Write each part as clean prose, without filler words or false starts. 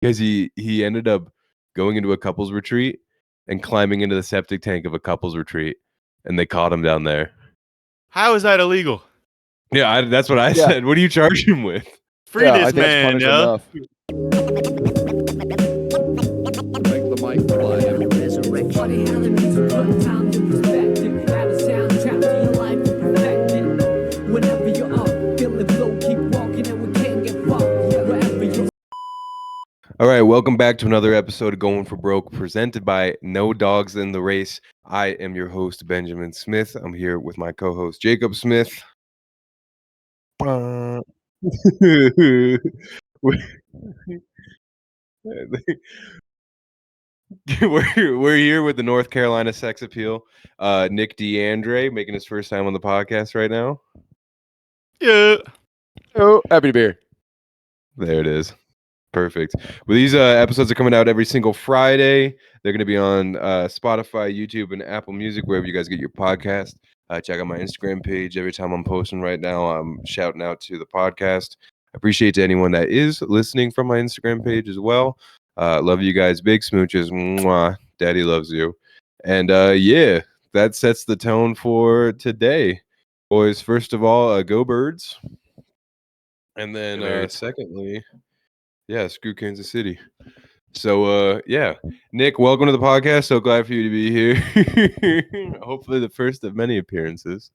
because he ended up going into a couples retreat and climbing into the septic tank of a couples retreat, and they caught him down there. How is that illegal? Yeah, that's what I said. What do you charge him with? Free this man, yo. Make the mic fly. Funny how the music put time to perspective. Have a soundtrack to your life to perfect it. Whenever you're up, feel the flow, keep walking and we can't get fucked. Wherever you're. All right, welcome back to another episode of Going for Broke, presented by No Dogs in the Race. I am your host, Benjamin Smith. I'm here with my co-host, Jacob Smith. we're here with the North Carolina sex appeal, Nick DeAndre, making his first time on the podcast right now. Yeah. Oh, happy to be here. There it is. Perfect. Well, these episodes are coming out every single Friday. They're going to be on Spotify, YouTube, and Apple Music, wherever you guys get your podcast. Check out my Instagram page. Every time I'm posting right now, I'm shouting out to the podcast. I appreciate to anyone that is listening from my Instagram page as well. Love you guys. Big smooches. Mwah. Daddy loves you. And yeah, that sets the tone for today. Boys, first of all, go Birds. And then secondly... yeah, screw Kansas City. So, yeah. Nick, welcome to the podcast. So glad for you to be here. Hopefully the first of many appearances.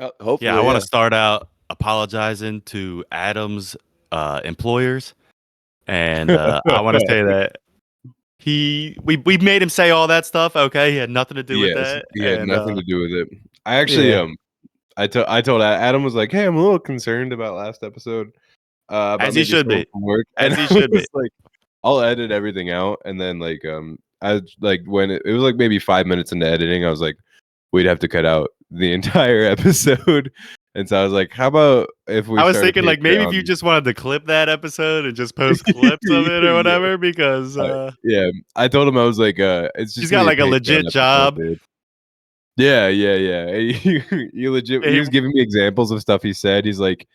Hopefully, Yeah, I want to start out apologizing to Adam's employers. And I want to say that we made him say all that stuff. Okay, he had nothing to do with that. He had nothing to do with it. I actually, I told Adam was like, hey, I'm a little concerned about last episode. As he should be. As he should be. Like, I'll edit everything out, and then I like when it was like maybe 5 minutes into editing, I was like, we'd have to cut out the entire episode, and so I was like, how about if we? I was thinking like maybe if you just wanted to clip that episode and just post clips of it or whatever, because yeah, I told him I was like, it's just he's got like a legit job. Dude. Yeah. He legit. He was giving me examples of stuff he said. He's like.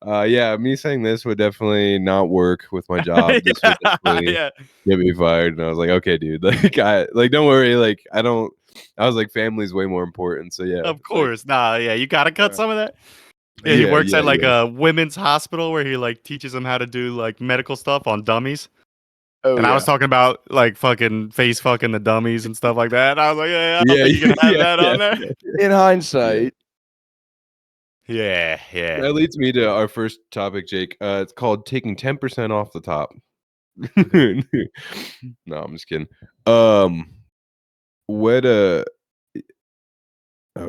Yeah, me saying this would definitely not work with my job. This would definitely get me fired. And I was like, okay, dude, don't worry. Like, I was like, family's way more important. So yeah. Of course. You gotta cut some of that. Yeah, he works at like a women's hospital where he like teaches them how to do like medical stuff on dummies. I was talking about like fucking face fucking the dummies and stuff like that. And I was like, I don't think you can have that on there. In hindsight. Yeah. That leads me to our first topic, Jake. It's called taking 10% off the top. No, I'm just kidding. Oh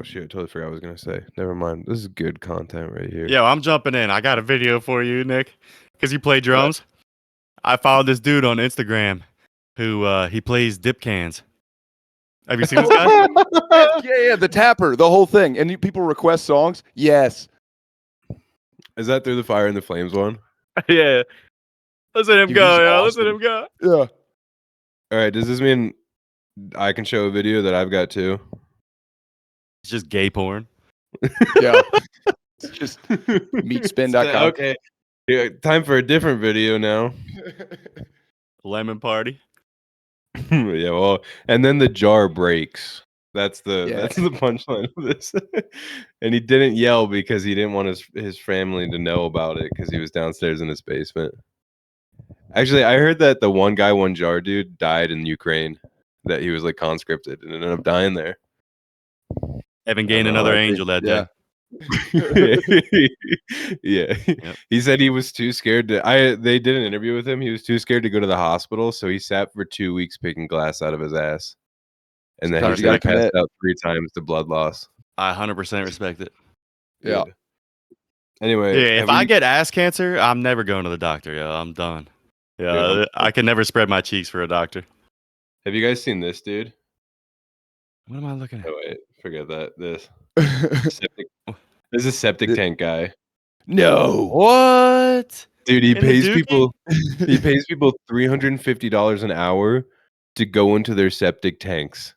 shit, I totally forgot what I was gonna say. Never mind. This is good content right here. Yo, I'm jumping in. I got a video for you, Nick, because you play drums. I followed this dude on Instagram who he plays dip cans. Have you seen this guy? Yeah, the tapper, the whole thing. And people request songs? Yes. Is that Through the Fire and the Flames one? Yeah. Listen to him go, yo. Listen to him go. Yeah. All right, does this mean I can show a video that I've got too? It's just gay porn. Yeah. It's just meatspin.com. Okay. Yeah, time for a different video now. Lemon party. Yeah, well, and then the jar breaks. That's the punchline of this. And he didn't yell because he didn't want his family to know about it because he was downstairs in his basement. Actually, I heard that the one jar dude died in Ukraine. That he was like conscripted and ended up dying there. Evan gained another angel that day. Yeah. Yep. He said he was too scared they did an interview with him. He was too scared to go to the hospital, so he sat for 2 weeks picking glass out of his ass. And then he got passed out 3 times to blood loss. I 100% respect it. Yeah. Anyway, if I get ass cancer, I'm never going to the doctor. Yeah, I'm done. Yeah, I can never spread my cheeks for a doctor. Have you guys seen this dude? What am I looking at? Oh wait, forget that. This is a septic tank guy. No. What? Dude, he pays people $350 an hour to go into their septic tanks.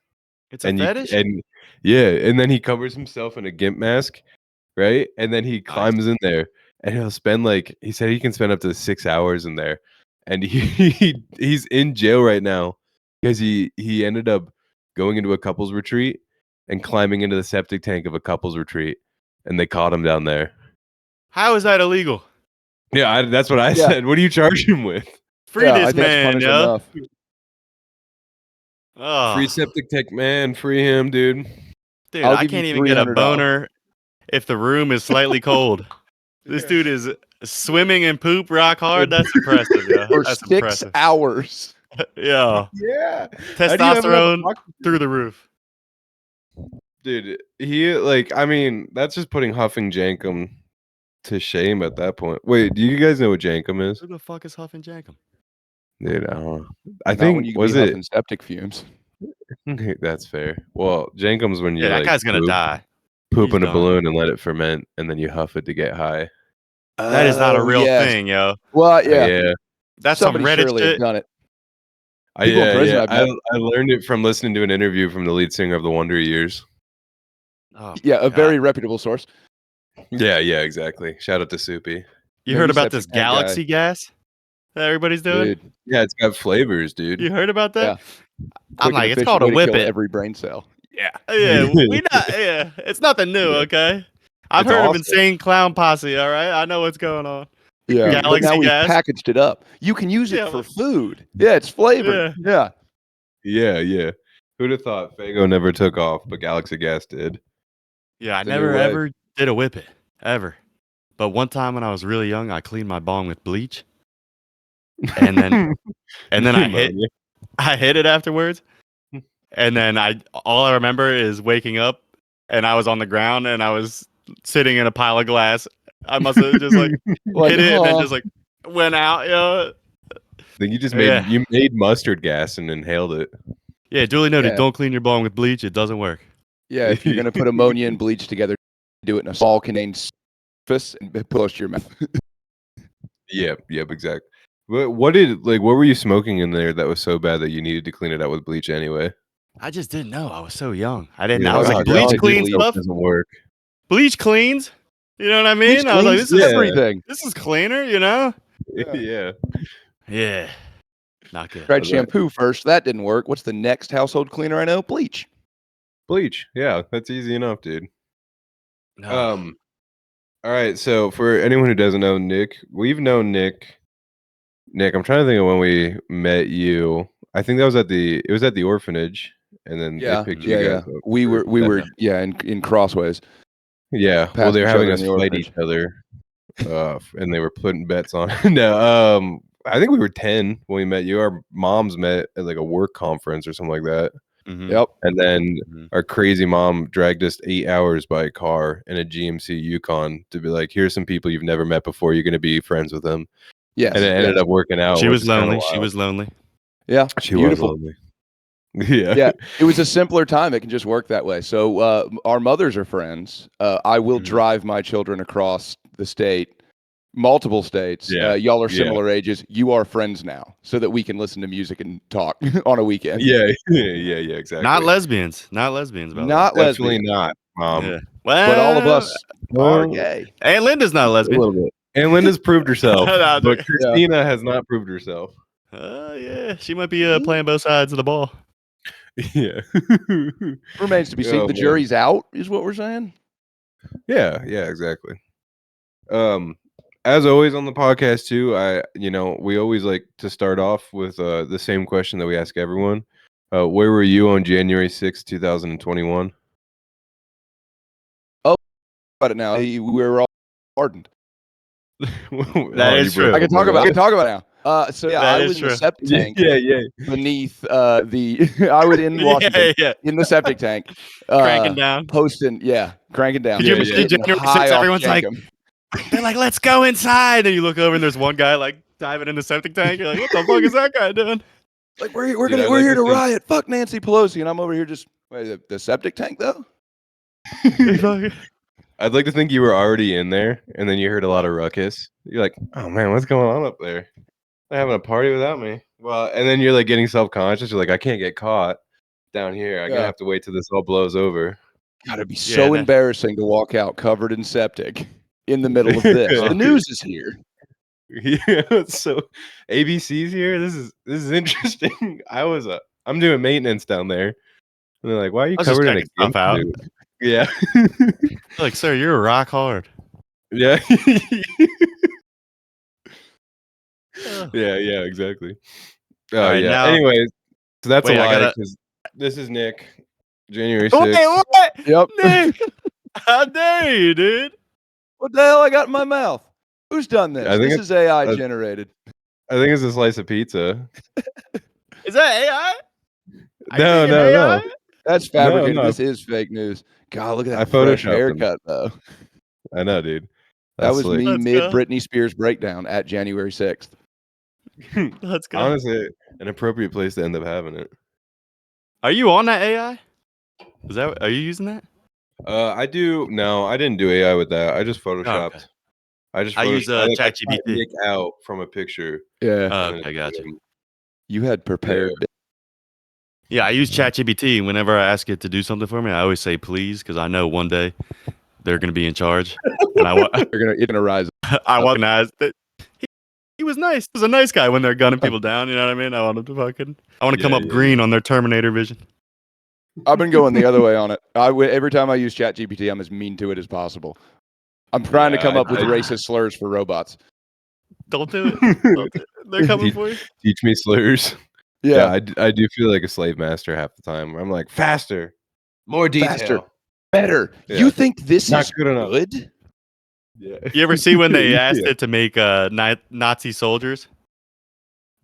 It's a fetish? And then he covers himself in a gimp mask, right? And then he climbs in there and he'll spend he said he can spend up to 6 hours in there. and he's in jail right now because he ended up going into a couples retreat and climbing into the septic tank of a couples retreat, and they caught him down there. How is that illegal? Yeah, that's what I said. What do you charge him with? Free I this think that's man, punished yo. enough. Oh, Free septic tank man, free him, dude. dude, I'll I give you can't even get a $300. boner if the room is slightly cold. This dude is swimming in poop rock hard. That's impressive, yeah. For That's 6 impressive. hours. Yeah. Yeah, Testosterone through the roof. dude. I mean, that's just putting Huffing Jankum to shame at that point. Wait, do you guys know what Jankum is? Who the fuck is Huffing Jankum? Dude, I don't know. I Not think when you was be it. huffing septic fumes. That's fair. Well, Jankum's when you Yeah, that like guy's gonna die. poop He's in a done. balloon and let it ferment, and then you huff it to get high. That is not a Oh, real yes. thing, yo. Well, yeah. Yeah. That's Somebody some Reddit surely shit. have done it. People in prison, I've met. I learned it from listening to an interview from the lead singer of the Wonder Years. Oh, Yeah, a God. very reputable source. Yeah, exactly. Shout out to Soupy. You Maybe heard about septic this tank guy. galaxy gas that everybody's doing? Dude, Yeah, it's got flavors, dude. You heard about that? Yeah. I'm quick and like, it's efficient called a way to kill whippet. every brain cell. Yeah, it's nothing new, Yeah. okay? I've It's heard of awesome. Insane Clown Posse, all right? I know what's going on. Yeah, but Galaxy now we've gas. packaged it up. You can use it Yeah, for but- food. Yeah, it's flavored. Yeah. Yeah. Who'd have thought Fago never took off, but Galaxy Gas did? Yeah, I It's a new never way. ever did a whippet, ever. But one time when I was really young, I cleaned my bong with bleach. And then Pneumonia. I hit it afterwards. And then all I remember is waking up and I was on the ground and I was sitting in a pile of glass. I must have just like hit it and then just like went out, yo. Then you just Yeah. made mustard gas and inhaled it. Yeah, duly noted. Yeah. Don't clean your bong with bleach. It doesn't work. Yeah, if you're going to put ammonia and bleach together, do it in a small contained surface and push to your mouth. Yep, exactly. What were you smoking in there that was so bad that you needed to clean it out with bleach anyway? I just didn't know. I was so young. I didn't You're know. I was "Oh, like, God, bleach dude, cleans soap stuff? doesn't work. Bleach cleans? You know what I mean? Bleach I was like, cleans this is everything. this is cleaner, you know? Yeah. Yeah. Not good. Tried Okay. shampoo first. That didn't work. What's the next household cleaner I know? Bleach. Bleach. Yeah, that's easy enough, dude. No. All right, so for anyone who doesn't know Nick, we've known Nick. Nick, I'm trying to think of when we met you. I think that was at the orphanage, and then they picked you guys up. We for were that. in crossways. Yeah. Well, they were passed each having other us in the fight orphanage. each other, and they were putting bets on. No, I think we were 10 when we met you. Our moms met at like a work conference or something like that. Mhm. Yep. And then Mhm. our crazy mom dragged us 8 hours by car in a GMC Yukon to be like, here's some people you've never met before. You're going to be friends with them. Yes. And it ended up working out. She which was is kinda lonely. She wild. was lonely. Yeah. She beautiful. was lonely. Yeah. Yeah. It was a simpler time. It can just work that way. So our mothers are friends. I will Mhm. drive my children across the state, multiple states. Yeah. Y'all are Yeah. similar ages. You are friends now, so that we can listen to music and talk on a weekend. Yeah, exactly. Not lesbians. Not lesbians, by the way. Not Definitely lesbian, not. Yeah. Well, but all of us are well, gay. And Linda's not a a lesbian. little bit. And Linda's proved herself, No, but dude. Christina has not proved herself. Yeah, she might be playing both sides of the ball. Yeah. Remains to be seen. Oh, The man. jury's out, is what we're saying. Yeah, exactly. As always on the podcast too, we always like to start off with the same question that we ask everyone. Where were you on January 6th, 2021? About it now. We're all hardened. That is true. I can talk about it now. So yeah, That I is was in the true. septic tank Yeah. beneath the. I was in Washington Yeah. in the septic tank, Cranking down. cranking down. Could you Yeah, imagine yeah. January High 6th, off everyone's like, Jankum. they're like, let's go inside. And you look over and there's one guy like diving in the septic tank. You're like, what the fuck is that guy doing? Like we're Dude, I'd we're like here to to think- riot. Fuck Nancy Pelosi, and I'm over here just the septic tank though. I'd like to think you were already in there, and then you heard a lot of ruckus. You're like, "Oh man, what's going on up there? They're having a party without me." Well, and then you're like getting self-conscious. You're like, "I can't get caught down here. I'm gonna Yeah. have to wait till this all blows over." Gotta be so that- embarrassing to walk out covered in septic in the middle of this. The news is here. Yeah, so ABC's here. This is interesting. I'm doing maintenance down there. And they're like, why are you I was just covered in a checking stuff gimp out. suit? Yeah. Like, sir, you're rock hard. Yeah. Ugh. Yeah, exactly. All Oh right, yeah. now Anyways, so that's wait, a I lie gotta. because this is Nick, January Wait, 6th. what? Yep. Nick, how dare you, dude? What the hell I got in my mouth? Who's done this? I think This it's is AI uh, generated. I think it's a slice of pizza. Is that AI? Are you No, thinking no, AI? no. That's fabricated. No. This is fake news. God, look at I that fresh photoshopped them. haircut, though. I know, dude. That That's was slick. me Let's mid go. Britney Spears breakdown at January 6th. Let's go. Honestly, an appropriate place to end up having it. Are you on that AI? Are you using that? I do. No, I didn't do AI with that. I just Oh, okay. photoshopped. I use I cut ChatGPT. Nick out from a picture. Yeah. Oh, and then okay, gotcha. put him- You had prepared. Yeah, I use ChatGPT. Whenever I ask it to do something for me, I always say please because I know one day they're going to be in charge, and It's gonna rise. I recognize that he was nice. He was a nice guy when they're gunning people down. You know what I mean? I want him to I want to come Yeah, up yeah, green on their Terminator vision. I've been going the other way on it. Every time I use ChatGPT, I'm as mean to it as possible. I'm trying to Yeah, come up with I- racist slurs for robots. Don't do it. Don't do it. They're coming for you. Teach me slurs. Yeah, I do feel like a slave master half the time. I'm like faster, more detail. faster, better. Yeah. You think this Not is good enough. good? Yeah. You ever see when they asked Yeah. it to make Nazi soldiers,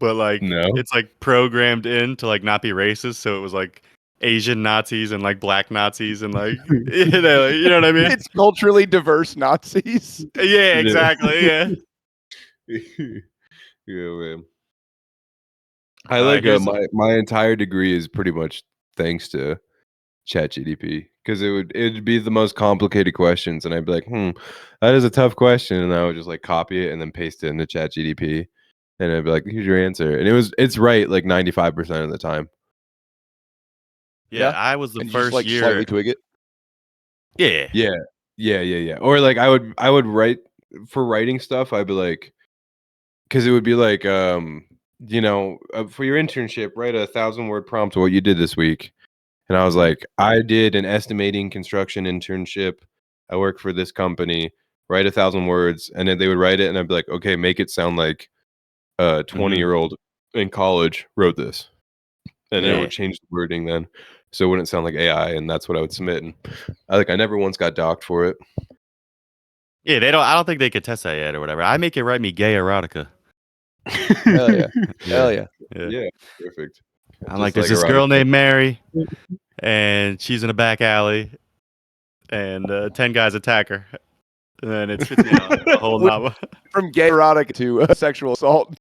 but like No. it's like programmed in to like not be racist, so it was like Asian Nazis and like black Nazis and like you know what I mean? It's culturally diverse Nazis. Yeah, exactly. Yeah. Yeah, man. I All right, like here's my entire degree is pretty much thanks to ChatGPT because it'd be the most complicated questions and I'd be like, that is a tough question, and I would just like copy it and then paste it into ChatGPT, and I'd be like, here's your answer, and it's right like 95% of the time. yeah. Yeah. I was the And you just first like year. slightly twig it. Yeah. Or like I would write for writing stuff. I'd be like, because it would be like, for your internship, write a 1,000-word prompt of what you did this week. And I was like, I did an estimating construction internship. I work for this company. Write 1,000 words, and then they would write it, and I'd be like, okay, make it sound like a 20-year-old in college wrote this, and it Yeah. would change the wording then, so it wouldn't sound like AI, and that's what I would submit. And I never once got docked for it. Yeah, they don't. I don't think they could test that yet or whatever. I make it write me gay erotica. Hell yeah. Hell yeah. Yeah, perfect. I'm Just like, there's this erotica. girl named Mary, and she's in a back alley, and 10 guys attack her, and then it's a whole novel. From gay erotic to sexual assault.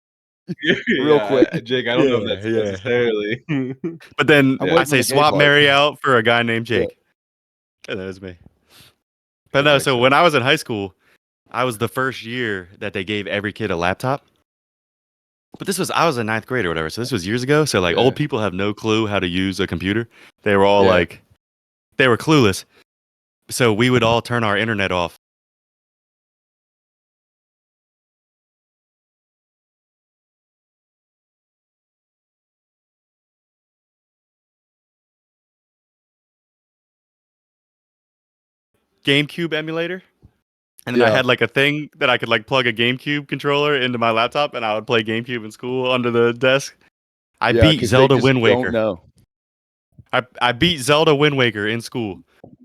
Real Yeah, quick. Jake. I don't know if that's Yeah. necessarily. But then I'm I waiting say for the gay swap part. Mary out for a guy named Jake, and that was me. But no, makes so sense. when I was in high school, I was the first year that they gave every kid a laptop. But I was in 9th grade or whatever, so this was years ago. So like Yeah. old people have no clue how to use a computer. They were all Yeah. they were clueless. So we would all turn our internet off. GameCube emulator. And then I Yeah. had like a thing that I could like plug a GameCube controller into my laptop and I would play GameCube in school under the desk. I Yeah, beat 'cause Zelda they just Wind Waker. Don't know. I beat Zelda Wind Waker in school.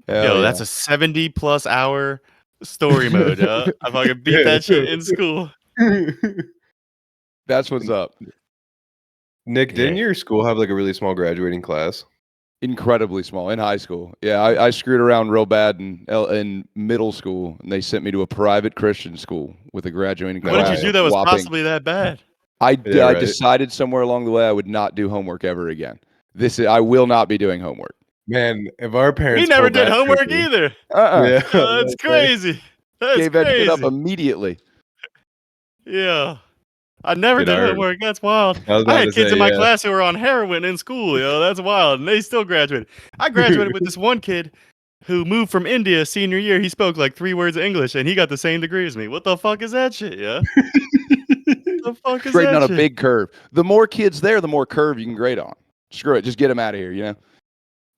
Hell That's a 70+ hour story mode. I fucking beat that shit in school. That's what's up. Nick, didn't Yeah. your school have like a really small graduating class? Incredibly small in high school. Yeah, I screwed around real bad in middle school, and they sent me to a private Christian school with a graduating What What class. did you do of that was whopping- possibly that bad? I Yeah, right. decided somewhere along the way I would not do homework ever again. I will not be doing homework. Man, if our parents We never pulled did that homework trigger- either. Yeah, That's crazy. That's Gave that shit up crazy. immediately. Yeah. I never Dude, did I heard- homework. That's wild. I was I about had to kids say, in my yeah. class who were on heroin in school, That's wild. And they still graduated. I graduated with this one kid who moved from India senior year. He spoke like 3 words of English and he got the same degree as me. What the fuck is that shit, yeah? the fuck is Grading that on a shit? big curve. The more kids there, the more curve you can grade on. Screw it. Just get them out of here, you know?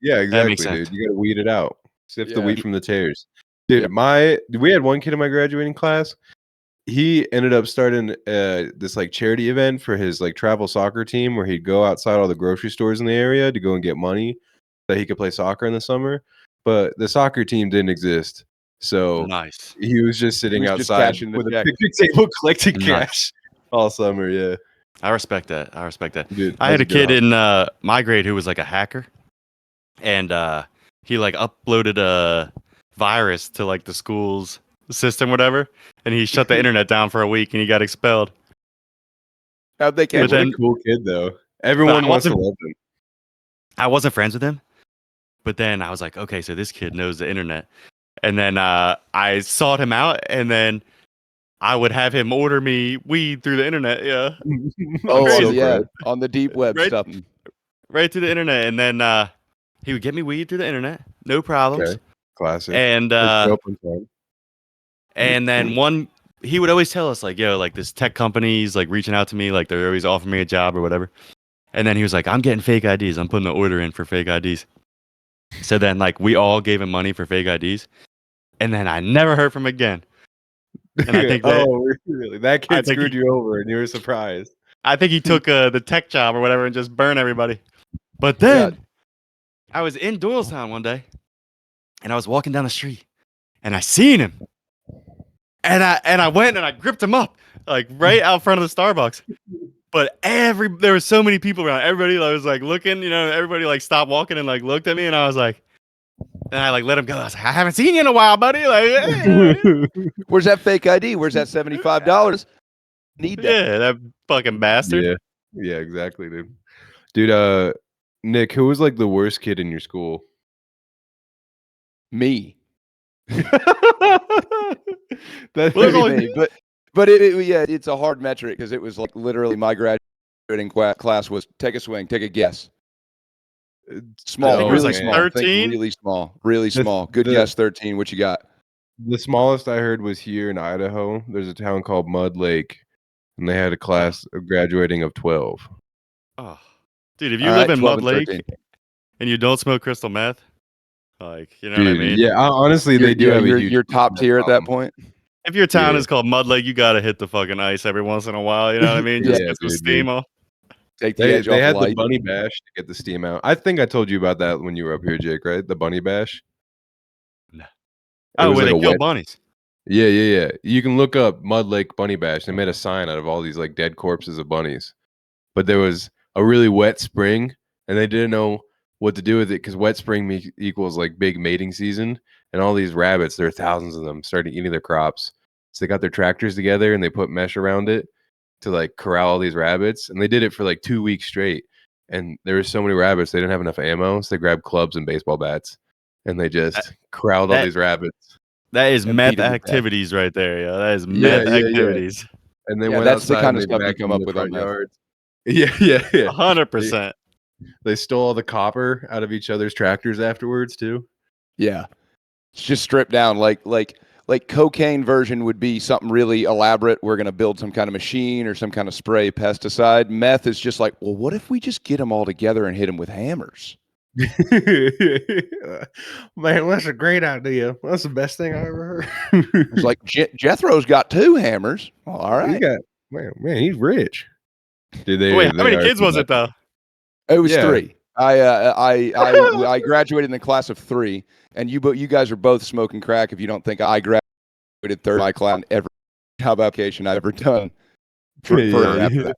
Yeah, That makes exactly, dude. sense. You gotta weed it out. Sift the Yeah. wheat from the tares. Dude, Yep. we had one kid in my graduating class. He ended up starting this like charity event for his like travel soccer team where he'd go outside all the grocery stores in the area to go and get money that he could play soccer in the summer. But the soccer team didn't exist. So Nice. he was just He sitting was just outside cashing the with a check. picnic table collecting Nice. cash all summer. Yeah. I respect that. Dude, I that had was a good kid hobby. in my grade who was like a hacker, and he like uploaded a virus to like the school's system, whatever, and he shut the internet down for a week, and he got expelled. How'd they Dude, catch But what a then, cool kid though. but Everyone wants to love him. I wasn't friends with him. But then I was like, okay, so this kid knows the internet, and then I sought him out, and then I would have him order me weed through the internet. Yeah, Oh, crazy. yeah. On the deep web Right, stuff. right through the internet, and then he would get me weed through the internet, no problems. Okay. Classic. And Like, show up on time. then he would always tell us like, yo, like this tech company's like reaching out to me, like they're always offering me a job or whatever. And then he was like, I'm getting fake IDs. I'm putting an order in for fake IDs. So then like we all gave him money for fake IDs, and then I never heard from him again. And I think that Oh, really? That I kid think screwed you over and you were surprised. he took the tech job or whatever and just burned everybody. But Yeah. then I was in Doylestown one day, and I was walking down the street, and I seen him, and I went and I gripped him up like right out front of the Starbucks. But there were so many people around. Everybody was like looking, everybody like stopped walking and like looked at me, and I was like, and I like let him go. I was like, I haven't seen you in a while, buddy. Like, hey. Where's that fake ID? Where's that $75? Need that. Yeah, that fucking bastard. Yeah. Yeah, exactly, dude. Dude, Nick, who was like the worst kid in your school? Me. That Well, there's Maybe only- me. But yeah, it's a hard metric because it was like literally my graduating class was take a swing, take a guess. Small, I think it was really like small. 13? Think really The- small. Good the- guess, 13. What you got? the smallest I heard was here in Idaho. There's a town called Mud Lake, and they had a class of graduating of 12. Oh, dude, if you All live right, in 12 Mud and Lake 13. and you don't smoke crystal meth, like, you know Dude, what I mean? yeah, honestly, they do have a huge You're top tier at that problem. point. If your town Yeah. is called Mud Lake, you gotta hit the fucking ice every once in a while. You know what I mean? Just Yeah, get some dude, steam dude. off. Take the They edge off had the life. bunny bash to get the steam out. I think I told you about that when you were up here, Jake, right? The bunny bash. No. It Oh, was where like they a kill wet. bunnies. Yeah. You can look up Mud Lake Bunny Bash. They made a sign out of all these like dead corpses of bunnies. But there was a really wet spring, and they didn't know what to do with it because wet spring equals like big mating season, and all these rabbits, there are thousands of them, started eating their crops. So they got their tractors together and they put mesh around it to like corral all these rabbits, and they did it for like 2 weeks straight. And there were so many rabbits, they didn't have enough ammo, so they grabbed clubs and baseball bats, and they just corralled all that- these rabbits. That is And meth beat 'em to death. activities right there, yo. That is Yeah, meth yeah. activities. And they Yeah, went that's the outside kind and of they stuff you come vacuumed up the with on front meth. yards. Yeah. 100%. They stole all the copper out of each other's tractors afterwards too. Yeah. It's just stripped down. Like cocaine version would be something really elaborate. We're going to build some kind of machine or some kind of spray pesticide. Meth is just like, well, what if we just get them all together and hit them with hammers? Man, that's a great idea. That's the best thing I ever heard. It's like Jethro's got 2 hammers. Well, all He right. got man, he's rich. Dude, Wait, how many kids was it though? It was Yeah. 3. I graduated in the class of 3, and you guys are both smoking crack. If you don't think I graduated third in my class in every job application I've ever done, for after that.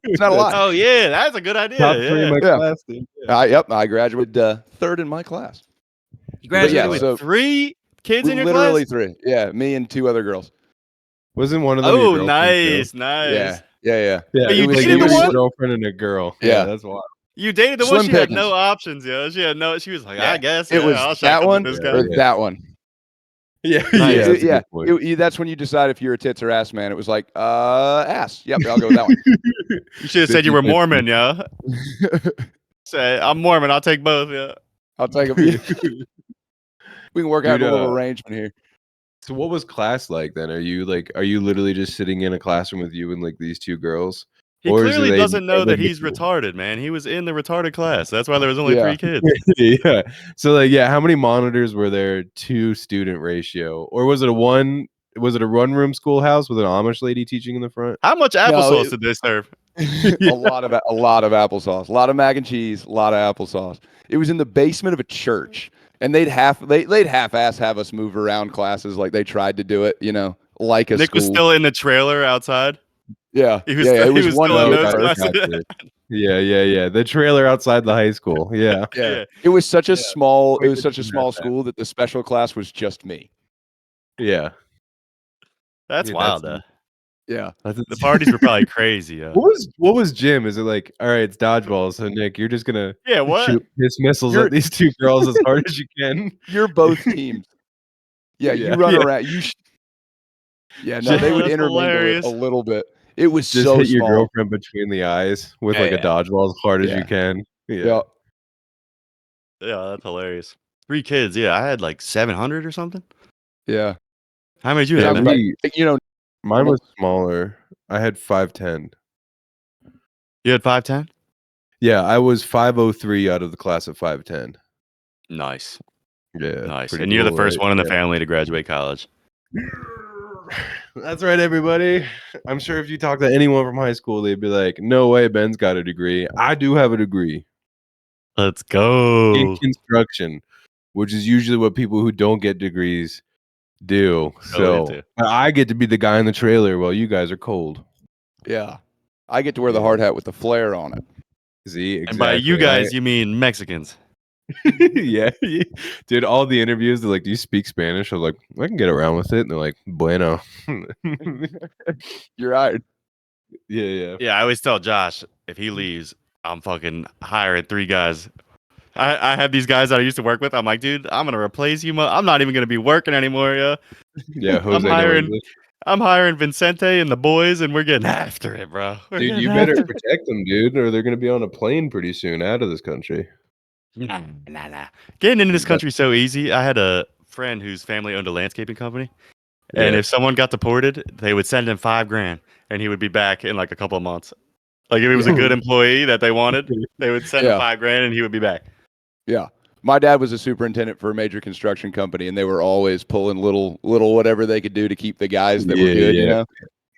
It's not a lot. Oh yeah, that's a good idea. Top 3 in my Yeah. class, dude. I graduated third in my class. You graduated yeah, with 3 kids in your Literally class? 3. Yeah, me and 2 other girls. Wasn't one of them your Oh, girlfriend, too? nice. Yeah. Yeah, But you it was dated you the and your one? girlfriend and a girl. Yeah. That's wild. You dated the Slim one. She had pickings. no options, yo. She was like, Yeah. I guess It was I'll that shack up one with this Yeah. guy. or that one. Yeah, Nice. yeah, that's a yeah. good point. That's when you decide if you're a tits or ass man. It was like, ass. Yep, I'll go with that one. You should have said you were 50-50. Mormon, yo. Say, I'm Mormon. I'll take both, yeah. I'll take a We can work out Dude, a little arrangement here. So what was class like then? Are you literally just sitting in a classroom with you and like these two girls? He Or is clearly it doesn't know that he's retarded, man. He was in the retarded class. That's why there was only Yeah. 3 kids. Yeah. So like, yeah, how many monitors were there to student ratio? Or was it a one room schoolhouse with an Amish lady teaching in the front? How much No, applesauce did they serve? a lot of applesauce, a lot of mac and cheese, a lot of applesauce. It was in the basement of a church, and they'd half-ass have us move around classes like they tried to do it, like a Nick school. was still in the trailer outside. Yeah, He was, yeah, it he was was one still in big those church. classes. Yeah. The trailer outside the high school. Yeah. Yeah, it was such a small That. school that the special class was just me. Yeah. That's Dude, wild, though. Yeah, The parties were probably crazy. What was Jim? Is it like, all right, it's dodgeball, so Nick, you're just gonna Yeah, what? shoot piss missiles You're- at these two girls as hard as you can? you're both teams. Yeah, you Yeah, run yeah. around. Yeah, no, they would That's intermingle hilarious. it a little bit. It was Just so hit your small. girlfriend between the eyes with like a Yeah. dodgeball as hard as Yeah. you can. Yeah. Yeah, Yeah, that's hilarious. 3 kids. Yeah, I had like 700 or something. yeah. How many did you Yeah, have? man? mine was smaller. I had 5'10". You had 5'10"? Yeah, I was 5'03" out of the class of 5'10". Nice. Yeah. Nice. pretty And you're the cool, first right? one in the Yeah. family to graduate college. That's right, everybody. I'm sure if you talk to anyone from high school, they'd be like, "No way, Ben's got a degree." I do have a degree Let's go. in construction, which is usually what people who don't get degrees do. Go So into. I get to be the guy in the trailer while you guys are cold. Yeah. I get to wear the hard hat with the flare on it. See, exactly. And by you guys, you mean Mexicans. Yeah, dude. All the interviews, they're like, "Do you speak Spanish?" I was like, "I can get around with it." And they're like, "Bueno." You're right. Yeah. Yeah, I always tell Josh, if he leaves, I'm fucking hiring 3 guys. I have these guys that I used to work with. I'm like, dude, I'm going to replace you. I'm not even going to be working anymore. Yeah. Yeah, Jose. I'm hiring Vincente and the boys, and we're getting after it, bro. Dude, you better protect them, dude, or they're gonna be on a plane pretty soon out of this country. Nah. Getting into this country is so easy. I had a friend whose family owned a landscaping company, and if someone got deported, they would send him $5,000, and he would be back in like a couple of months. Like if he was a good employee that they wanted, they would send him $5,000, and he would be back. Yeah. My dad was a superintendent for a major construction company, and they were always pulling little whatever they could do to keep the guys that were good, you know?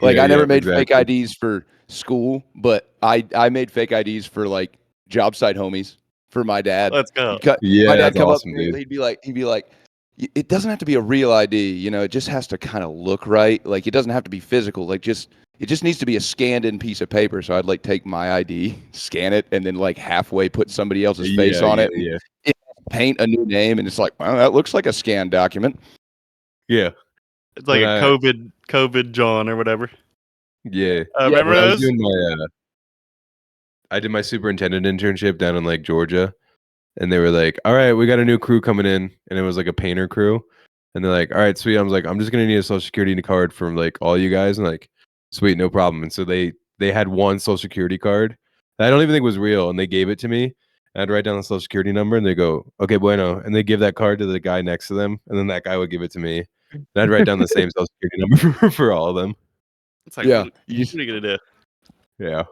Like I never made fake IDs for school, but I made fake IDs for like job site homies for my dad. Let's go. My dad come awesome, up, dude. he'd be like, it doesn't have to be a real ID, you know, it just has to kind of look right. Like it doesn't have to be physical. Like it just needs to be a scanned in piece of paper. So I'd like take my ID, scan it, and then like halfway put somebody else's face on it. Yeah. Paint a new name, and it's like, well, that looks like a scanned document. Yeah. It's like a COVID John or whatever. Yeah. Remember When I was those? doing I did my superintendent internship down in like Georgia, and they were like, "All right, we got a new crew coming in," and it was like a painter crew, and they're like, "All right, sweet." I was like, "I'm just gonna need a social security card from like all you guys," and like, "Sweet, no problem." And so they had one social security card that I don't even think was real, and they gave it to me. And I'd write down the social security number, and they go, "Okay, bueno," and they give that card to the guy next to them, and then that guy would give it to me. And I'd write down the same social security number for all of them. It's like, Yeah. what are you gonna do? Yeah.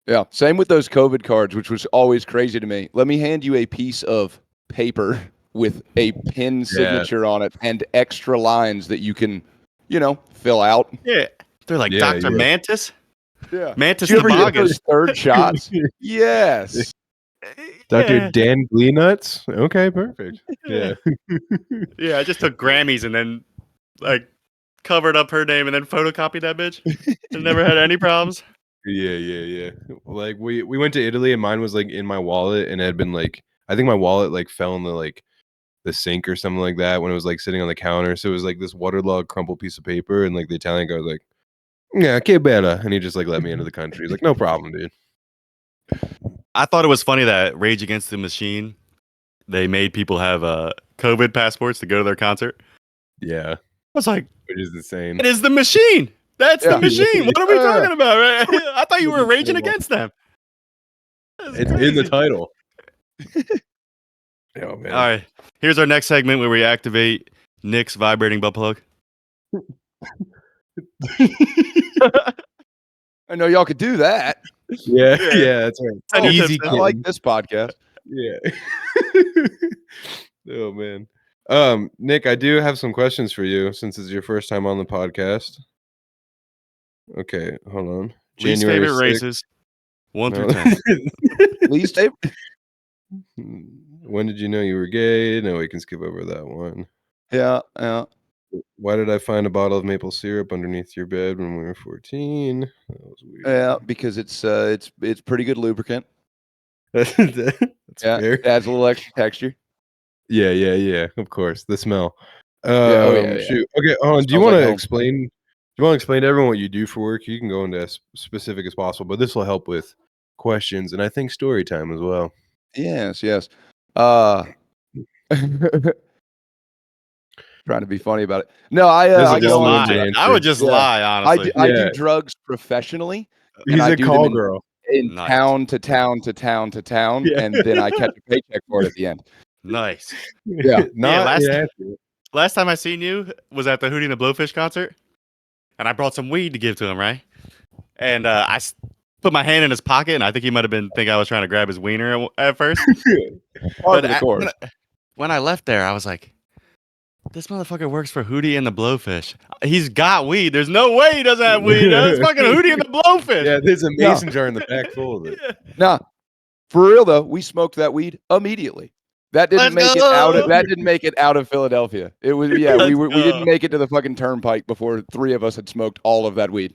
Yeah. Same with those COVID cards, which was always crazy to me. Let me hand you a piece of paper with a pen signature on it and extra lines that you can, fill out. Yeah, they're like Yeah, Dr. yeah. Mantis. Yeah. Mantis Did you ever get toboggan. those third shots? Yes. Dr. Yeah. Dan Gleanuts? Okay, perfect. Yeah. Yeah, I just took Grammys and then like covered up her name and then photocopied that bitch. And never had any problems. Yeah. Like we went to Italy and mine was like in my wallet and it had been like I think my wallet like fell in the sink or something like that when it was like sitting on the counter. So it was like this waterlogged crumpled piece of paper and like the Italian guy was like, "Yeah, che bella," and he just like let me into the country. He's like, "No problem, dude." I thought it was funny that Rage Against the Machine, they made people have COVID passports to go to their concert. Yeah. I was like, Which is insane. it is the machine. That's the Yeah. machine. What are we Yeah. talking about, right? I thought you were raging against them. That's It's in the crazy. title. Oh man. All right. Here's our next segment where we activate Nick's vibrating butt plug. I know y'all could do that. Yeah, Yeah. yeah, that's right. Send your Easy tips, I like kitten. this podcast. Yeah. Oh man. Nick, I do have some questions for you since it's your first time on the podcast. Okay, hold on. Least January favorite 6th. races, 1 No. through 10. Least favorite. When did you know you were gay? No, we can skip over that one. Yeah. Why did I find a bottle of maple syrup underneath your bed when we were 14? That was weird. Yeah, because it's pretty good lubricant. That's Yeah, fair. it adds a little extra texture. Yeah. Of course, the smell. Yeah, oh, yeah. Shoot. Okay. Do you Smells want like to home. explain? Do you want to explain to everyone what you do for work? You can go into as specific as possible, but this will help with questions and I think story time as well. Yes. Trying to be funny about it. No, I There's I like go a on. limited Lie. answer. I would just Yeah. lie, honestly. I do Yeah. drugs professionally, He's and I a do them call in girl. Nice. town to town to town to town, Yeah. and then I catch a paycheck for it at the end. Nice. Yeah. Not last- inaccurate. Last time I seen you was at the Hootie and the Blowfish concert, and I brought some weed to give to him, right? And put my hand in his pocket, and I think he might have been think I was trying to grab his wiener at first. Part of the at- course. when I left there, I was like, this motherfucker works for Hootie and the Blowfish. He's got weed. There's no way he doesn't have weed. It's fucking Hootie and the Blowfish. Yeah, there's a mason jar in the back full of it. Yeah. Nah, for real though, we smoked that weed immediately. That didn't Let's make it out of Philadelphia. It was we didn't make it to the fucking turnpike before 3 of us had smoked all of that weed.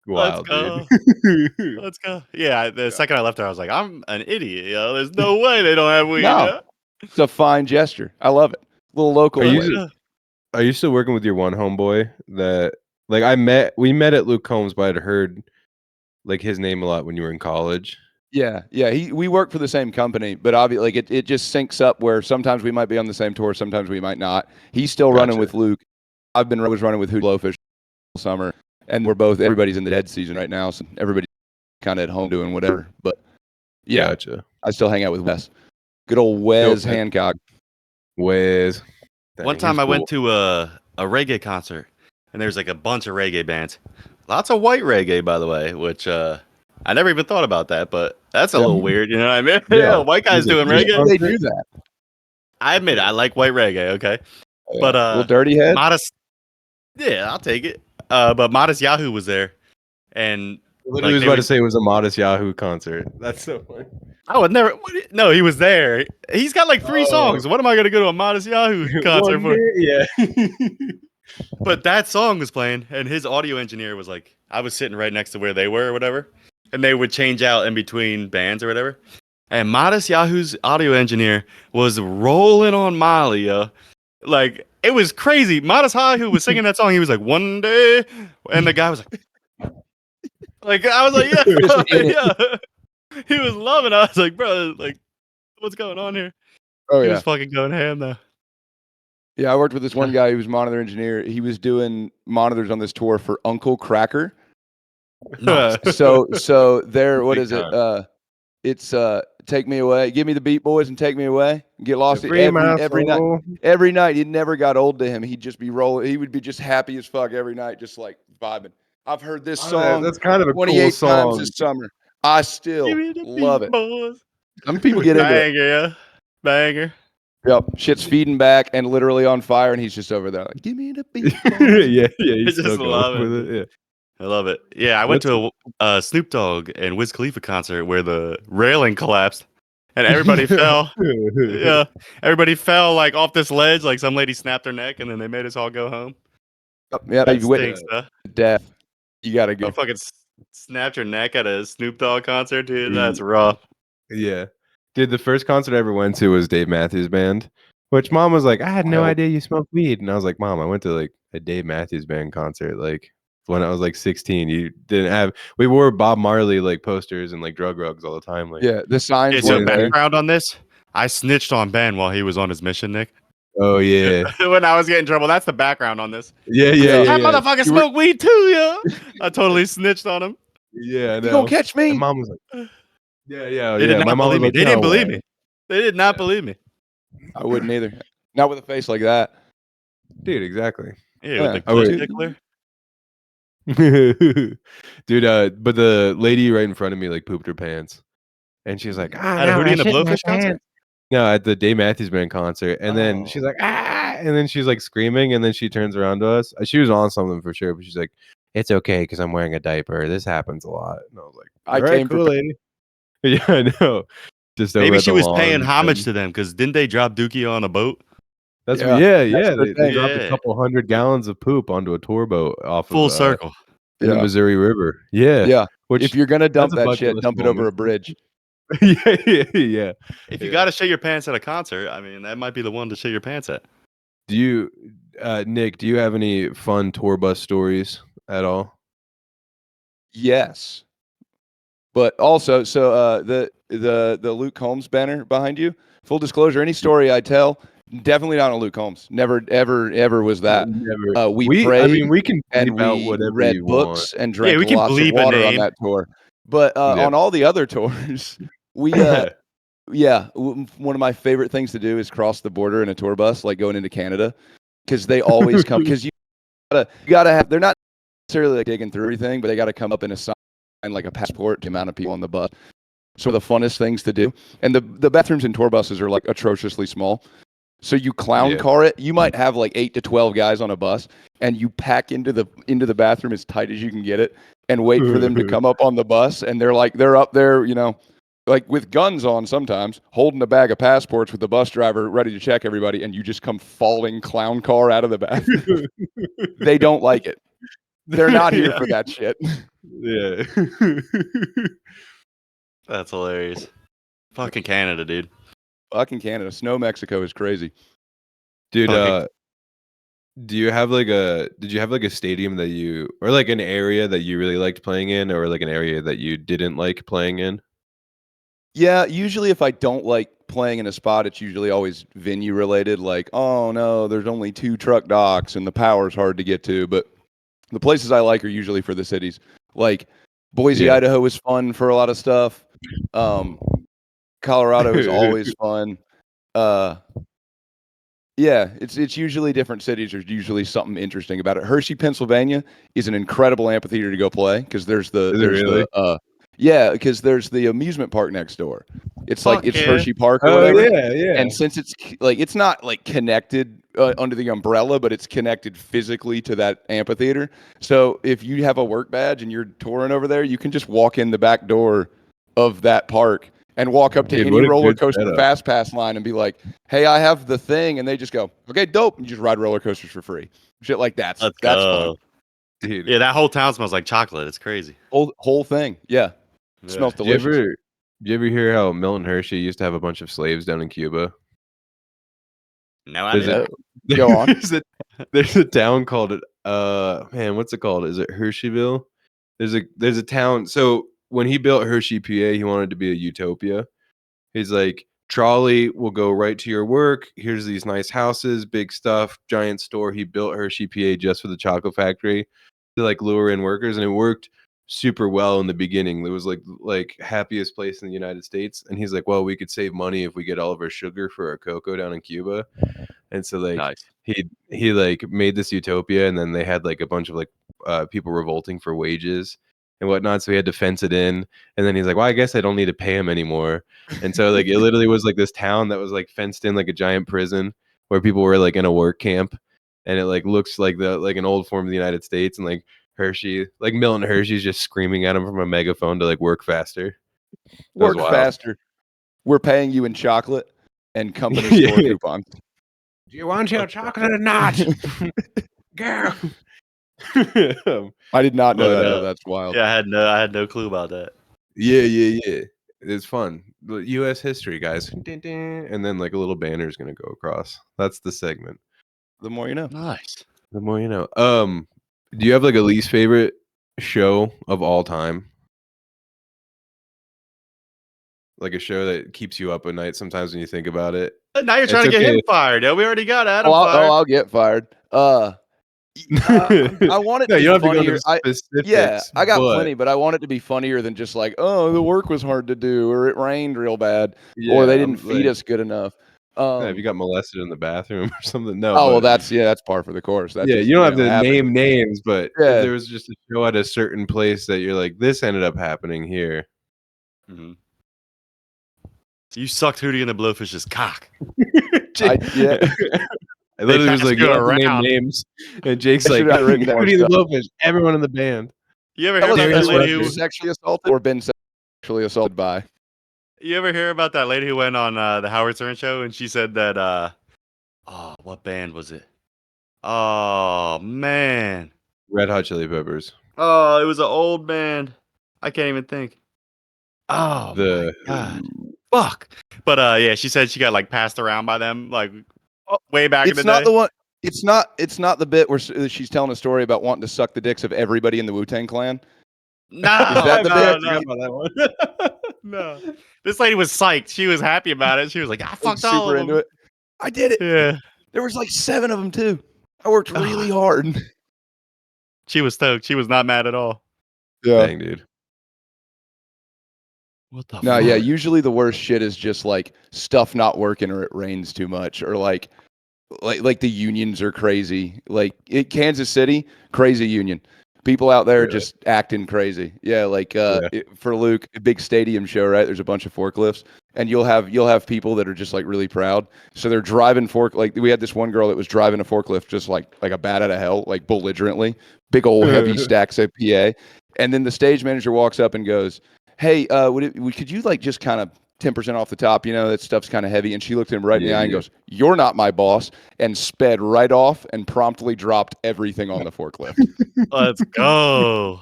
Wild, go. dude. Let's go. Yeah, the second I left there, I was like, I'm an idiot. Yo. There's no way they don't have weed. No. yo. It's a fine gesture. I love it. Little local. Are flavor. you are you still working with your one homeboy that like we met at Luke Combs, but I'd heard like his name a lot when you were in college. Yeah. We work for the same company, but obviously, like it just syncs up where sometimes we might be on the same tour, sometimes we might not. He's still running Gotcha. with Luke. Was running with Blowfish all summer, and everybody's in the dead season right now, so everybody's kind of at home doing whatever. But yeah, Gotcha. I still hang out with Wes. Good old Wes man. Hancock. Wes. One time I went to a reggae concert, and there's like a bunch of reggae bands. Lots of white reggae, by the way, which I never even thought about that, but that's a little weird. You know what I mean? Yeah. White guys doing Yeah. reggae. They do that. I admit it, I like white reggae. Okay, but little dirty head. Modest. Yeah, I'll take it. But Modest Yahoo was there, and Literally was they about would- to say it was a Modest Yahoo concert. That's so funny. I would never. No, he was there. He's got like 3 songs. What am I gonna go to a Modest Yahoo concert for? Yeah. But that song was playing, and his audio engineer was like, I was sitting right next to where they were or whatever, and they would change out in between bands or whatever. And Modest Yahoo's audio engineer was rolling on Molly, yo. Like, it was crazy. Modest Yahoo was singing that song. He was like, one day. And the guy was like, I was like, yeah. He was loving it. I was like, bro, like, what's going on here? Oh He yeah. was fucking going ham, though. Yeah, I worked with this one guy who was monitor engineer. He was doing monitors on this tour for Uncle Cracker. So there, what Big is it? It's Take Me Away. Give me the beat, boys, and take me away. Get lost every night. Every night, it never got old to him. He'd just be rolling. He would be just happy as fuck every night, just like vibing. I've heard this song That's kind of a cool 28 song. times this summer. I still Give me the love beat, it. boys. Some people get into it. Banger, yeah. Banger. Yep, shit's feeding back and literally on fire, and he's just over there like, give me the beat. yeah, I he's just still going love with it. it. I love it. Yeah, I went to a Snoop Dogg and Wiz Khalifa concert where the railing collapsed and everybody fell. Yeah, everybody fell like off this ledge. Like some lady snapped her neck, and then they made us all go home. Yeah, That you witnessed stinks, huh? death. You gotta go. You fucking snapped your neck at a Snoop Dogg concert, dude. Yeah. That's rough. Yeah. Dude, the first concert I ever went to was Dave Matthews Band, which mom was like, I had no Wild. idea you smoked weed. And I was like, Mom, I went to like a Dave Matthews Band concert like when I was like 16. You didn't have, we wore Bob Marley like posters and like drug rugs all the time. Like, Yeah, the signs Okay, so weren't there. background on this. I snitched on Ben while he was on his mission, Nick. oh, yeah. When I was getting in trouble. That's the background on this. Yeah. That motherfucker You were- smoked weed too, yo. I totally snitched on him. Yeah. You gonna catch me? And mom was like, yeah. They did My not mom was believe me. like, They didn't "No believe way." me. They did not believe me. I wouldn't either. Not with a face like that. Dude, exactly. Yeah, with the Oh, wait. clit tickler. Dude, but the lady right in front of me like pooped her pants. And she's like, At a no, Hootie I and the shit my Blowfish concert? pants. No, at the Dave Matthews Band concert. And then she's Oh. like, and then she's like screaming. And then she turns around to us. She was on something for sure, but she's like, it's okay because I'm wearing a diaper. This happens a lot. And I was like, I all right, came cool, for lady. Yeah, I know. Just over Maybe at she the was lawn paying homage thing. to them because didn't they drop Dookie on a boat? That's Yeah, what, yeah. that's their They thing. dropped a Yeah. couple 100 gallons of poop onto a tour boat off Full of circle. in the Yeah. Missouri River. Yeah. Yeah. Which If you're gonna dump that's a that bucket shit, list dump it over moment. a bridge. Yeah. If you Yeah. gotta shit your pants at a concert, I mean, that might be the one to shit your pants at. Do you, Nick? Do you have any fun tour bus stories at all? Yes. But also, so the Luke Combs banner behind you. Full disclosure, any story I tell, definitely not on Luke Combs. Never, ever was that. Never. We I prayed mean, we can and bleep out we whatever read you want. books and Yeah, drank we can lots of bleep a water on name. that tour. But Yeah. on all the other tours, we one of my favorite things to do is cross the border in a tour bus, like going into Canada, because they always come. Because you gotta have. They're not necessarily like digging through everything, but they got to come up in a sign like a passport to the amount of people on the bus. So the funnest things to do, and the bathrooms in tour buses are like atrociously small. So you clown car it. You might have like 8 to 12 guys on a bus, and you pack into the bathroom as tight as you can get it, and wait for them to come up on the bus. And they're up there, like with guns on sometimes, holding a bag of passports with the bus driver ready to check everybody, and you just come falling clown car out of the bathroom. They don't like it. They're not here for that shit. Yeah. That's hilarious. Fucking Canada, dude. Fucking Canada. Snow Mexico is crazy. Dude, Fucking- did you have like a stadium that you, or like an area that you really liked playing in, or like an area that you didn't like playing in? Yeah, usually if I don't like playing in a spot, it's usually always venue related. Like, oh no, there's only 2 truck docks and the power's hard to get to. But the places I like are usually for the cities. Like Boise, Yeah. Idaho is fun for a lot of stuff. Colorado is always fun. Yeah, it's usually different cities. There's usually something interesting about it. Hershey, Pennsylvania is an incredible amphitheater to go play because there's really? because there's the amusement park next door. It's Fuck like it's yeah. Hershey Park or Oh whatever. yeah. And since it's like it's not like connected under the umbrella, but it's connected physically to that amphitheater. So if you have a work badge and you're touring over there, you can just walk in the back door of that park and walk up to Dude, any what a roller good coaster setup. fast pass line and be like, "Hey, I have the thing," and they just go, "Okay, dope," and you just ride roller coasters for free. Shit like that's Let's fun. go. Dude. Yeah, that whole town smells like chocolate. It's crazy. Whole thing, yeah. Yeah. Smells Did you delicious. ever hear how Milton Hershey used to have a bunch of slaves down in Cuba? No, I There's didn't. a Go on. there's a town called man, what's it called? Is it Hersheyville? There's a town. So when he built Hershey, PA, he wanted to be a utopia. He's like, trolley will go right to your work. Here's these nice houses, big stuff, giant store. He built Hershey, PA just for the chocolate factory to like lure in workers, and it worked super well in the beginning. It was like happiest place in the United States. And he's like, well, we could save money if we get all of our sugar for our cocoa down in Cuba. And so like Nice. he like made this utopia, and then they had like a bunch of like people revolting for wages and whatnot. So he had to fence it in. And then he's like, well, I guess I don't need to pay him anymore. And so like it literally was like this town that was like fenced in like a giant prison where people were like in a work camp. And it like looks like an old form of the United States, and like Hershey, like Milton Hershey's just screaming at him from a megaphone to like work faster. Work wild. faster. We're paying you in chocolate and company store coupons. Do you want your chocolate or not? Girl. I did not know But, that. That's wild. Yeah, I had no clue about that. Yeah. It's fun. U.S. history, guys. Ding, ding. And then like a little banner is gonna go across. That's the segment. The more you know. Nice. The more you know. Do you have like a least favorite show of all time? Like a show that keeps you up at night sometimes when you think about it. Now you're trying to It's get him okay. fired. Yeah, we already got Adam Oh, fired. I'll get fired. I want it No, to you be don't have to go funnier. into specifics. Yeah, I got but, plenty, but I want it to be funnier than just like, oh, the work was hard to do, or it rained real bad, or yeah, they didn't feed us good enough. Yeah, if you got molested in the bathroom or something, no. Oh, well, but, that's par for the course. That yeah, just, you don't have to happens. name names, but Yeah. if there was just a show at a certain place that you're like, this ended up happening here. Mm-hmm. So you sucked Hootie and the Blowfish's cock. Yeah. I literally was passed like, you you don't have to name around. names. And Jake's I like, should have written down Hootie and the stuff. Blowfish, everyone in the band. You ever That hear was about that Darius lady Rucker. who? sexually assaulted or been sexually assaulted by? You ever hear about that lady who went on the Howard Stern show and she said that? Oh, what band was it? Oh man. Red Hot Chili Peppers. Oh, it was an old band. I can't even think. Oh my The god. Fuck. But yeah, she said she got like passed around by them like way back in the It's not day. the one. It's not the bit where she's telling a story about wanting to suck the dicks of everybody in the Wu-Tang Clan. No, Is that the bit? no. about that one. No. This lady was psyched. She was happy about it. She was like, I fucked all Super of into them. it. I did it. Yeah. There was like 7 of them too. I worked really hard. She was stoked. She was not mad at all. Yeah. Dang, dude. What the No, fuck? yeah. Usually the worst shit is just like stuff not working or it rains too much or like the unions are crazy. Like Kansas City, crazy union. People out there Really? just acting crazy. Yeah, like Yeah. for Luke, a big stadium show, right? There's a bunch of forklifts, and you'll have people that are just like really proud. So they're driving like we had this one girl that was driving a forklift just like a bat out of hell, like belligerently, big old heavy stacks of PA. And then the stage manager walks up and goes, "Hey, could you like just kind of 10% off the top, that stuff's kind of heavy." And she looked him right in the eye and goes, "You're not my boss," and sped right off and promptly dropped everything on the forklift. Let's go.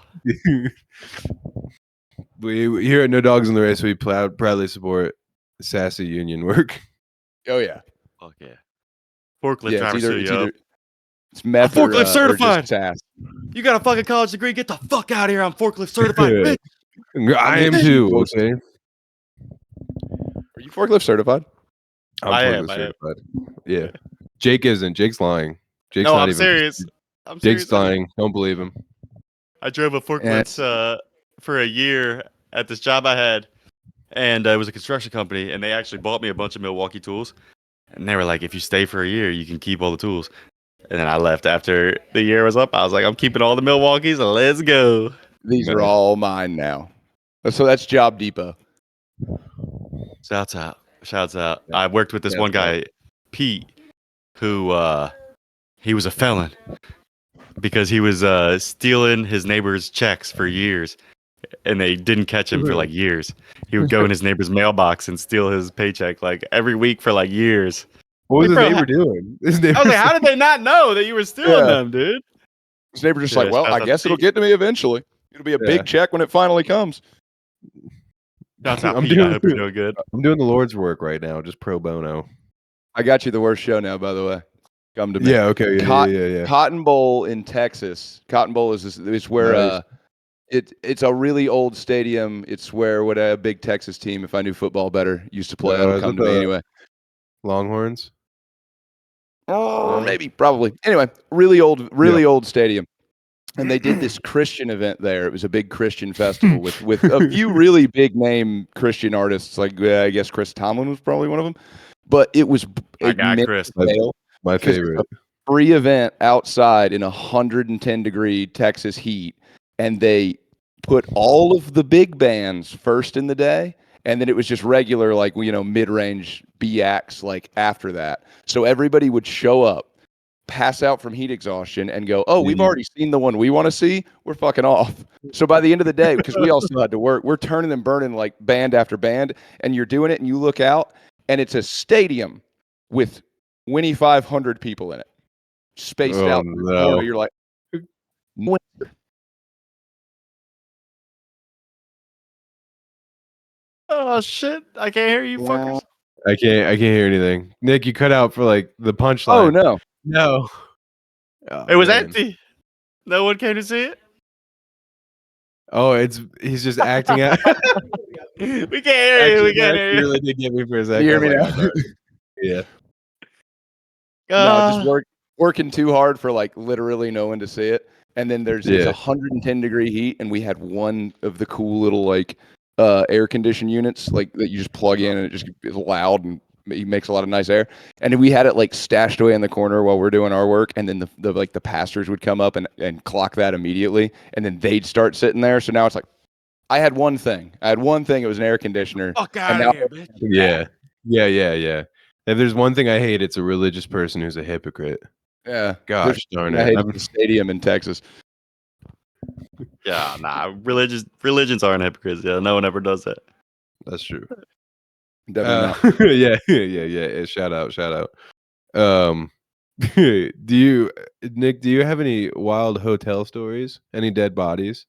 We here at No Dogs in the Race, we proudly support sassy union work. Oh yeah. Fuck yeah. Forklift Yeah, driver it's meth I'm forklift or certified. just sass. You got a fucking college degree? Get the fuck out of here. I'm forklift certified. bitch. I am too. Okay. Are you forklift certified? I am. certified. Yeah. Jake isn't. Jake's lying. Jake's No, not I'm even. serious. I'm Jake's serious. lying. Don't believe him. I drove a forklift for a year at this job I had, and it was a construction company, and they actually bought me a bunch of Milwaukee tools, and they were like, if you stay for a year, you can keep all the tools. And then I left after the year was up. I was like, I'm keeping all the Milwaukees, let's go. These are all mine now. So that's Job Depot. Shouts out. I worked with this one guy, Pete, who he was a felon because he was stealing his neighbor's checks for years, and they didn't catch him for like years. He would go in his neighbor's mailbox and steal his paycheck like every week for like years. What was Like, his bro, neighbor doing? I was like, how did they not know that you were stealing them, dude? His neighbor just Yeah, like, well, shout I out guess to it'll Pete. get to me eventually. It'll be a big check when it finally comes. Shouts out, I'm Pete. I hope you're doing good. I'm doing the Lord's work right now, just pro bono. I got you the worst show now, by the way. Come to me. Yeah. Okay. Yeah. Cotton Bowl in Texas. Cotton Bowl is where Nice. it's a really old stadium. It's where what a big Texas team, if I knew football better, used to play. It'll Is come it to me the anyway. Longhorns. Oh, maybe, probably. Anyway, really old stadium. And they did this Christian event there. It was a big Christian festival with a few really big name Christian artists. Like I guess Chris Tomlin was probably one of them. But it was I got Chris. My 'cause favorite. it's a free event outside in 110-degree Texas heat, and they put all of the big bands first in the day, and then it was just regular like mid-range B acts like after that. So everybody would show up, pass out from heat exhaustion, and go, "Oh, we've already seen the one we want to see. We're fucking off." So by the end of the day, because we all still had to work, we're turning and burning like band after band, and you're doing it, and you look out, and it's a stadium with 2,500 people in it, spaced out. No. You're like, Oh shit! I can't hear you, fuckers. I can't hear anything. Nick, you cut out for like the punchline. "Oh no." No. It was man. empty. No one came to see it. Oh, he's just acting out. We can't hear you. We can't hear you. Really did get me for a second. You hear me I was now? like, yeah. No, just working too hard for like literally no one to see it. And then it's Yeah. 110-degree heat, and we had one of the cool little like air conditioned units like that you just plug in and it just is loud and he makes a lot of nice air. And we had it like stashed away in the corner while we're doing our work, and then the pastors would come up and clock that immediately, and then they'd start sitting there. So now it's like I had one thing. It was an air conditioner. Fuck And out now of here, bitch. Yeah. If there's one thing I hate, it's a religious person who's a hypocrite. yeah, Gosh darn I it. hate the stadium in Texas. Yeah, nah. Religions aren't hypocrites. Yeah, no one ever does that. That's true. Definitely not. Yeah. Shout out. Do you, Nick? Do you have any wild hotel stories? Any dead bodies?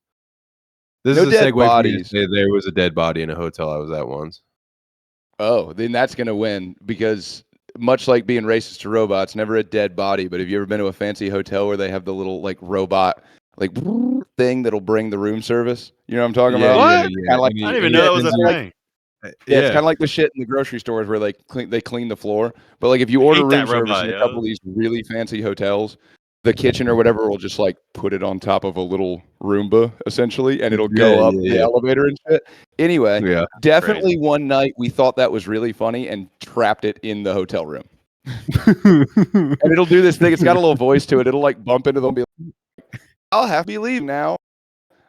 This No is a dead segue for me to bodies. say there was a dead body in a hotel I was at once. Oh, then that's gonna win because much like being racist to robots, never a dead body. But have you ever been to a fancy hotel where they have the little like robot like thing that'll bring the room service? You know what I'm talking about? What? Kind of like I didn't even know that was a thing. yeah, it's kind of like the shit in the grocery stores where they clean the floor. But like if you order hate room that service robot, in a yo. couple of these really fancy hotels, the kitchen or whatever will just like put it on top of a little Roomba essentially, and it'll go up the elevator and shit. Anyway, Yeah. definitely one night we thought that was really funny and trapped it in the hotel room. And it'll do this thing. It's got a little voice to it. It'll like bump into them and be like, I'll have to be leaving now.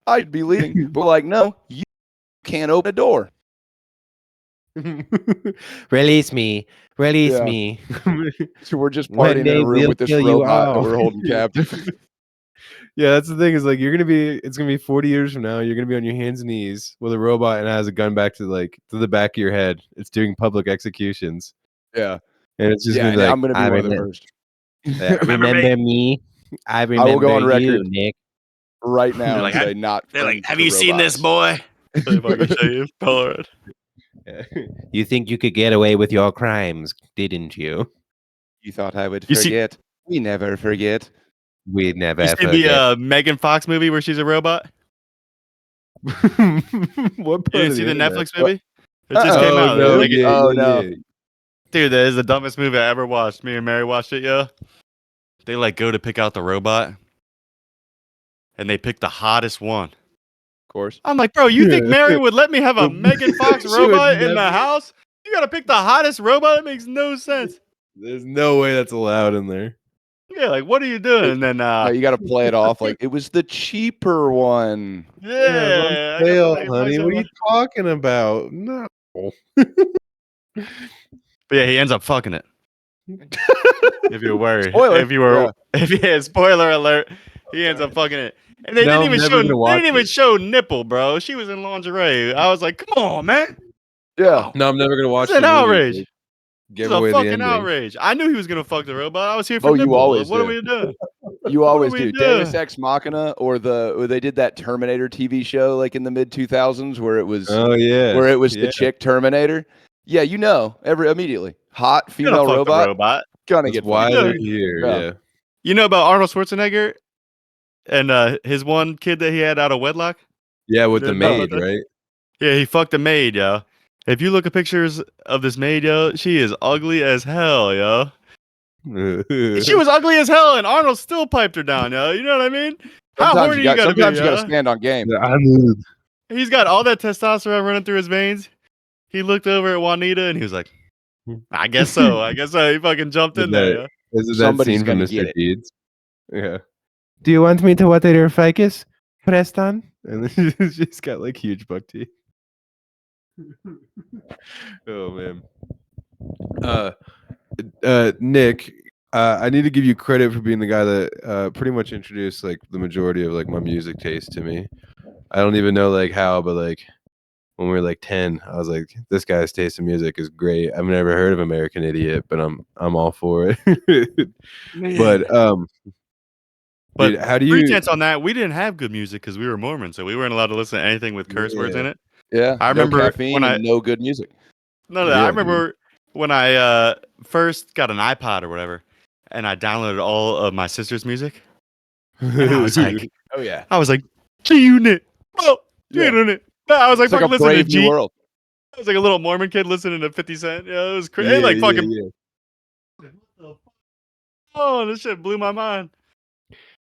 I'd be leaving. But like, no, you can't open a door. Release me. Release Yeah. me. So we're just One partying in day a room we'll with this kill you robot that all. we're holding captive. Yeah, that's the thing is like it's gonna be 40 years from now. You're gonna be on your hands and knees with a robot and it has a gun back to the back of your head. It's doing public executions, Yeah. and it's just Yeah, gonna be and like, I'm gonna be one of the first. Remember me? I I remember will go on you, record Nick. right now Like, and say not. They're like, friends have to you seen this robots." boy? They fucking show you Polaroid. You think you could get away with your crimes, didn't you? You thought I would You see- forget? We never forget. We never You see forget. the Megan Fox movie where she's a robot? what You part didn't of see the internet? Netflix movie? It just came out. no, Like, yeah, Oh, yeah, no. yeah. dude, that is the dumbest movie I ever watched. Me and Mary watched it, yeah. They like go to pick out the robot, and they pick the hottest one. Of course. I'm like, bro, you think Yeah. Mary would let me have a Megan Fox She would robot in the never. house? You gotta pick the hottest robot? It makes no sense. There's no way that's allowed in there. Yeah, like, what are you doing? And then, No, you got to play it off like it was the cheaper one. yeah, I got Fail, the Megan honey. Fox What are you robot. talking about? No. But yeah, he ends up fucking it. If you're worried. Spoiler. If you were, spoiler alert, he ends up fucking it. And they No, didn't I'm even never show. gonna They watch didn't even it. show nipple, bro. She was in lingerie. I was like, come on, man. Yeah. No, I'm never gonna watch It's an the movie. outrage. Like, It's give a away the fucking ending. outrage. I knew he was gonna fuck the robot. I was here for Oh, you nipple. always What do. are we doing? You always we do. doing? Deus Ex Machina or they did that Terminator TV show like in the mid 2000s where it was Oh yeah. the chick Terminator. Yeah, you know, immediately. Hot You gonna female fuck robot. the robot. Gonna That's get why fucked. they're here. Yeah. Yeah. You know about Arnold Schwarzenegger and his one kid that he had out of wedlock? Yeah, with the didn't know maid, about that? right? Yeah, he fucked a maid, yo. If you look at pictures of this maid, yo, she is ugly as hell, yo. She was ugly as hell, and Arnold still piped her down, yo. You know what I mean? How horny you gotta be, sometimes you gotta yo? stand on game. He's got all that testosterone running through his veins. He looked over at Juanita, and he was like, I guess so. I guess so. He fucking jumped in there, yo. Is it that Somebody's scene from gonna get Mr. it. Deeds? Yeah. Do you want me to water your ficus, Preston? And then she's got like huge buck teeth. Oh man. Nick, I need to give you credit for being the guy that pretty much introduced like the majority of like my music taste to me. I don't even know like how, but like when we were like 10, I was like, this guy's taste in music is great. I've never heard of American Idiot, but I'm all for it. But But dude, how do you pretense on that, we didn't have good music because we were Mormon, so we weren't allowed to listen to anything with curse words Yeah. in it. Yeah. I no remember caffeine when and no good music. No, Yeah, I remember when I first got an iPod or whatever, and I downloaded all of my sister's music. And I was like, Oh yeah. G-Unit. Oh, Yeah. G-Unit. I was like It's like fucking a listening to brave new G. world. I was like a little Mormon kid listening to 50 Cent. Yeah, it was crazy. Yeah, like yeah, fucking. yeah. Oh, this shit blew my mind.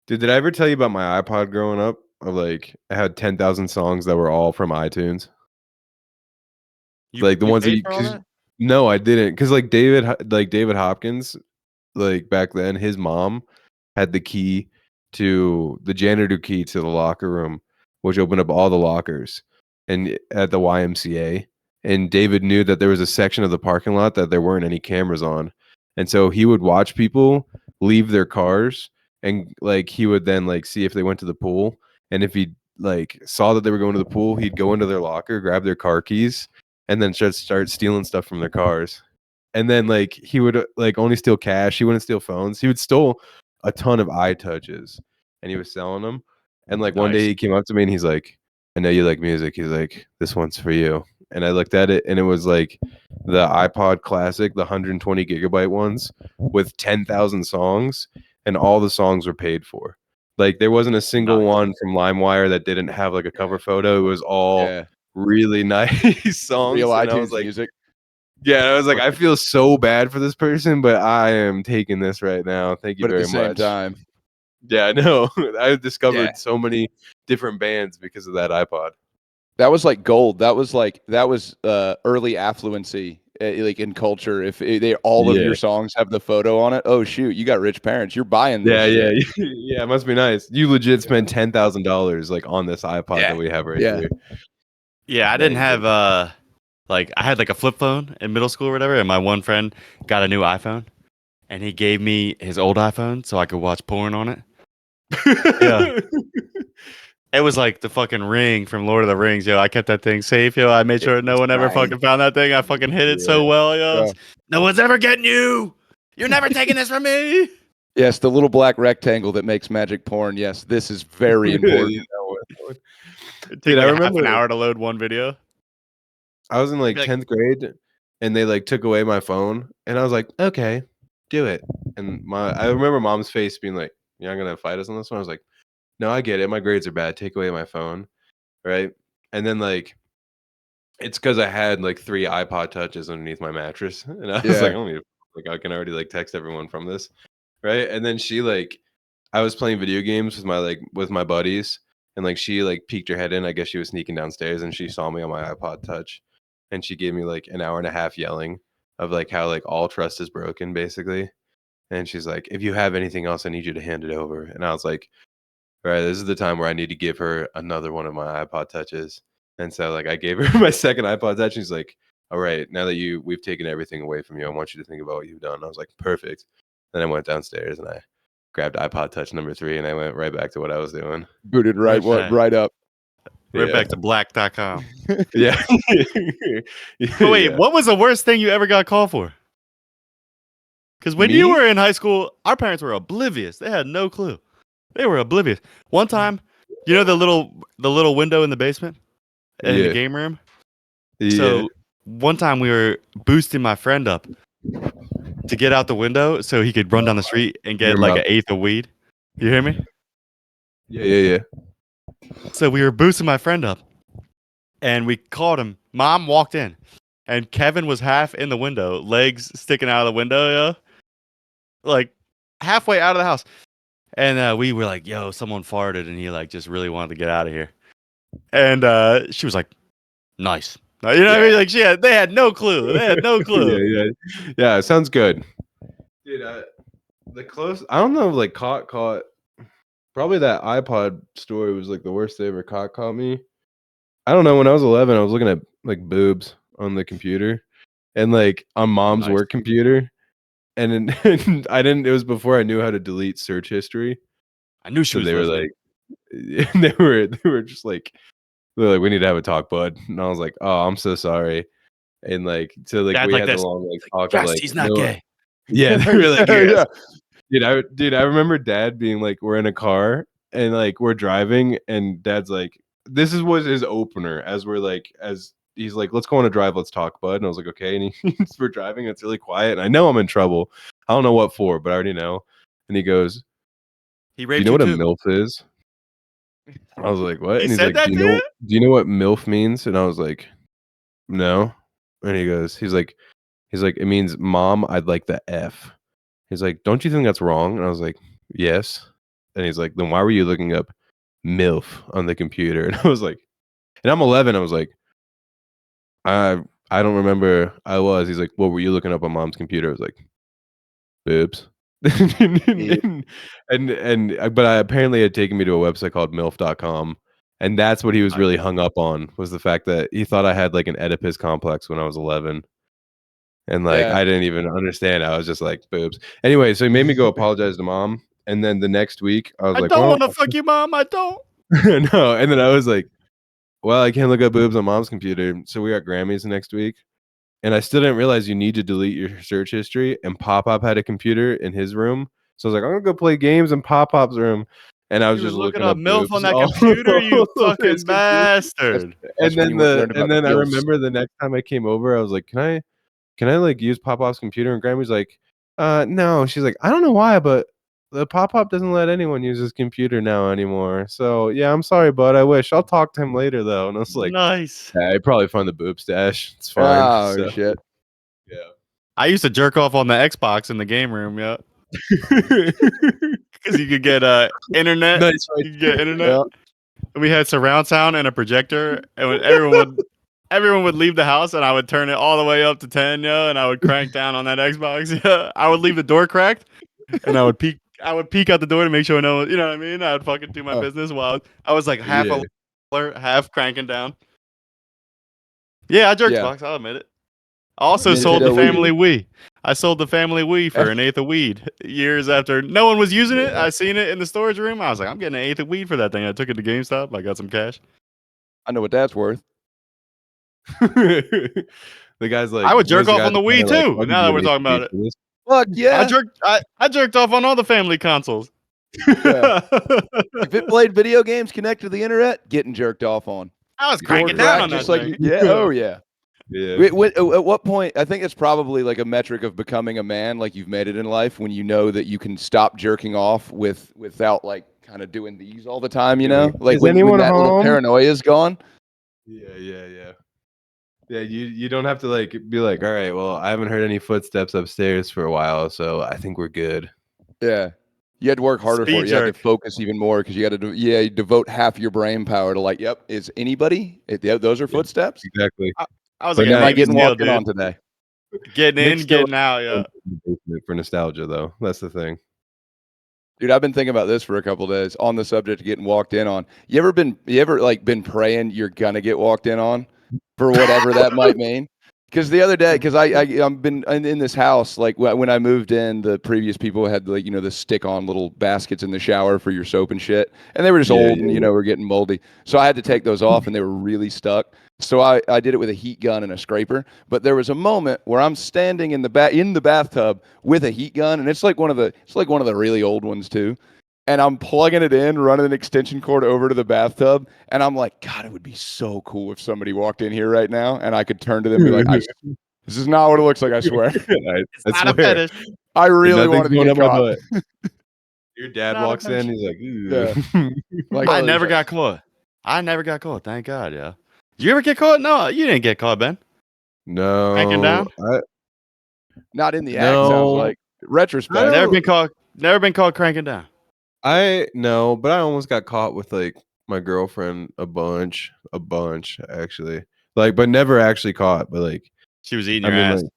Dude, did I ever tell you about my iPod growing up? Of like, I had 10,000 songs that were all from iTunes. You, Like the you ones that paid you, for all that? No, I didn't, because like David Hopkins, like back then, his mom had the janitor key to the locker room, which opened up all the lockers and at the YMCA. And David knew that there was a section of the parking lot that there weren't any cameras on. And so he would watch people leave their cars, and like he would then like see if they went to the pool. And if he like saw that they were going to the pool, he'd go into their locker, grab their car keys, and then just start stealing stuff from their cars. And then like he would like only steal cash. He wouldn't steal phones. He would steal a ton of eye touches, and he was selling them. And like one day Nice. he came up to me and he's like, "I know you like music." He's like, "This one's for you." And I looked at it, and it was like the iPod Classic, the 120 gigabyte ones with 10,000 songs, and all the songs were paid for. Like there wasn't a single Nice. one from LimeWire that didn't have like a cover photo. It was all really nice songs. Real And I iTunes was like, music. yeah, I was like, I feel so bad for this person, but I am taking this right now. Thank you But at very the same much. time, Yeah, I know. I discovered Yeah. so many different bands because of that iPod. that was like gold. That was early affluency, like in culture. If all of Yeah. your songs have the photo on it, oh shoot, you got rich parents. You're buying this. Yeah, shit. yeah, it must be nice. You legit spent $10,000 like on this iPod Yeah. that we have right Yeah. here. Yeah, I didn't have like I had like a flip phone in middle school or whatever, and my one friend got a new iPhone, and he gave me his old iPhone so I could watch porn on it. Yeah. It was like the fucking ring from Lord of the Rings, yo. I kept that thing safe, yo. I made sure no one ever fucking found that thing. I fucking hid it so well, yo. Yeah. No one's ever getting you. You're never taking this from me. Yes, the little black rectangle that makes magic porn. Yes, this is very important. It Dude, took I like half an remember- hour to load one video. I was in like Like- 10th grade, and they like took away my phone, and I was like, okay, do it. And I remember mom's face being like, "You're not gonna fight us on this one?" I was like, "No, I get it. My grades are bad. Take away my phone." Right. And then like it's because I had like 3 iPod touches underneath my mattress. And I was Yeah. like, I don't need like I can already like text everyone from this. Right. And then she like I was playing video games with my buddies, and like she like peeked her head in. I guess she was sneaking downstairs, and she saw me on my iPod touch, and she gave me like an hour and a half yelling of like how like all trust is broken, basically. And she's like, "If you have anything else, I need you to hand it over." And I was like, all right, this is the time where I need to give her another one of my iPod touches. And so like I gave her my second iPod touch, and she's like, "All right, now that we've taken everything away from you, I want you to think about what you've done." I was like, "Perfect." Then I went downstairs and I grabbed iPod touch number 3, and I went right back to what I was doing. Booted right Okay. right up. Right Yeah. back to black.com. Yeah. But wait, Yeah. what was the worst thing you ever got called for? Because when you Me? were in high school, our parents were oblivious. They had no clue. They were oblivious. One time, you know the little window in the basement in the Yeah. game room? Yeah. So one time we were boosting my friend up to get out the window so he could run down the street and get Your like mouth. an eighth of weed. You hear me? Yeah. So we were boosting my friend up, and we called him. Mom walked in, and Kevin was half in the window, legs sticking out of the window, yo, like halfway out of the house. And we were like, "Yo, someone farted," and he like just really wanted to get out of here. And she was like, "Nice." You know what I mean? Like they had no clue. They had no clue. Yeah. It sounds good, dude. I don't know, like caught. Probably that iPod story was like the worst they ever caught me. I don't know. When I was 11, I was looking at like boobs on the computer, and like on mom's Nice. work computer, and then I didn't. It was before I knew how to delete search history. I knew she So was they were listening. like, they were just like, they're like, "We need to have a talk, bud." And I was like, "Oh, I'm so sorry." And like, so like Dad we like had the this. long like talk of Yes, like, he's not no- gay. Yeah, they were like, Yeah. "Yes." Dude, I remember Dad being like, we're in a car and like we're driving, and Dad's like, was his opener as he's like, "Let's go on a drive, let's talk, bud." And I was like, "Okay." And we're driving, it's really quiet, and I know I'm in trouble. I don't know what for, but I already know. And he goes, He "Do raped you know what a too. MILF is?" I was like, "What?" He And he's said like, that "Do to you know you? do you know what MILF means?" And I was like, "No." And he's like, "It means mom, I'd like the F." He's like, "Don't you think that's wrong?" And I was like, "Yes." And he's like, "Then why were you looking up MILF on the computer?" And I was like, and I'm 11. I was like, I I don't remember. I was. He's like, what were you looking up on mom's computer? I was like, boobs. But I apparently had taken me to a website called milf.com, and that's what he was really hung up on, was the fact that he thought I had like an Oedipus complex when I was 11. And like Yeah. I didn't even understand. I was just like, boobs. Anyway, so he made me go apologize to mom. And then the next week I was I like, don't well, want to fuck you, mom. I don't. no. And then I was like, well, I can't look up boobs on mom's computer. So we got Grammys the next week. And I still didn't realize you need to delete your search history. And Pop Pop had a computer in his room. So I was like, I'm gonna go play games in Pop Pop's room. And I was You were just looking looking up up MILF boobs on that all computer, you over fucking his computer. bastard. That's when you learned about I gills. remember the next time I came over, I was like, can I like use Pop Pop's computer? And Grammy's like, no. She's like, I don't know why, but the Pop Pop doesn't let anyone use his computer now anymore. So yeah, I'm sorry, bud. I wish. I'll talk to him later though. And I was like, Nice. I probably find the boob stash. It's fine. Oh So, shit. yeah. I used to jerk off on the Xbox in the game room, yeah. Because you could get internet. Nice, right? You could get internet. Yeah. And we had surround sound and a projector, and when everyone would leave the house, and I would turn it all the way up to 10, yo, and I would crank down on that Xbox. Yeah, I would leave the door cracked, and I would peek out the door to make sure no one, you know what I mean? I would fucking do my business while I was like half Yeah. alert, half cranking down. Yeah, I jerked Yeah. box. I'll admit it. I also Nintendo sold the Wii. family Wii. I sold the family Wii for an eighth of weed years after no one was using it. I seen it in the storage room. I was like, I'm getting an eighth of weed for that thing. I took it to GameStop. I got some cash. I know what that's worth. The guy's like, I would jerk "Where's off guy on the that's Wii kinda like, too. I'll give Now you that an we're eighth talking about of it, weed Fuck yeah. I jerked off on all the family consoles. Yeah. If it played video games connected to the internet, getting jerked off on. I was Door cranking Crack, down on that just like thing. yeah. Oh yeah. Yeah. At what point? I think it's probably like a metric of becoming a man, like you've made it in life, when you know that you can stop jerking off without like kind of doing these all the time. You know, like Is when anyone that little home? paranoia is gone. Yeah. You don't have to like be like, all right, well, I haven't heard any footsteps upstairs for a while, so I think we're good. Yeah. You had to work harder for Speed it. You had to jerk. focus even more because you had to you devote half your brain power to like, yep, is anybody? Yeah, those are footsteps. Exactly. I was But like now a Am I Navy getting SEAL, walked in dude. on today? Getting Nick's in, still getting out, yeah. in the basement for nostalgia, though. That's the thing. Dude, I've been thinking about this for a couple days on the subject of getting walked in on. You ever like been praying you're gonna get walked in on for whatever that might mean? Because the other day, because I've been in this house, like when I moved in, the previous people had like the stick-on little baskets in the shower for your soap and shit, and they were just Yeah, old yeah, and were getting moldy. So I had to take those off, and they were really stuck. So I did it with a heat gun and a scraper. But there was a moment where I'm standing in the bathtub with a heat gun, and it's like one of the really old ones too. And I'm plugging it in, running an extension cord over to the bathtub, and I'm like, God, it would be so cool if somebody walked in here right now, and I could turn to them and be like, this is not what it looks like, I swear. It's I not a swear. fetish. I really Nothing's wanted to going get up my caught. butt. Your dad Not a walks in, fetish. he's like, ooh. Yeah. Like, I never got caught. Thank God, yeah. Did you ever get caught? No, you didn't get caught, Ben. Cranking No, down? not in the act, sounds No. like. I Retrospect. don't- Never been caught cranking down. no, but I almost got caught with like my girlfriend a bunch actually. Like, but never actually caught. But like, She was eating I your mean,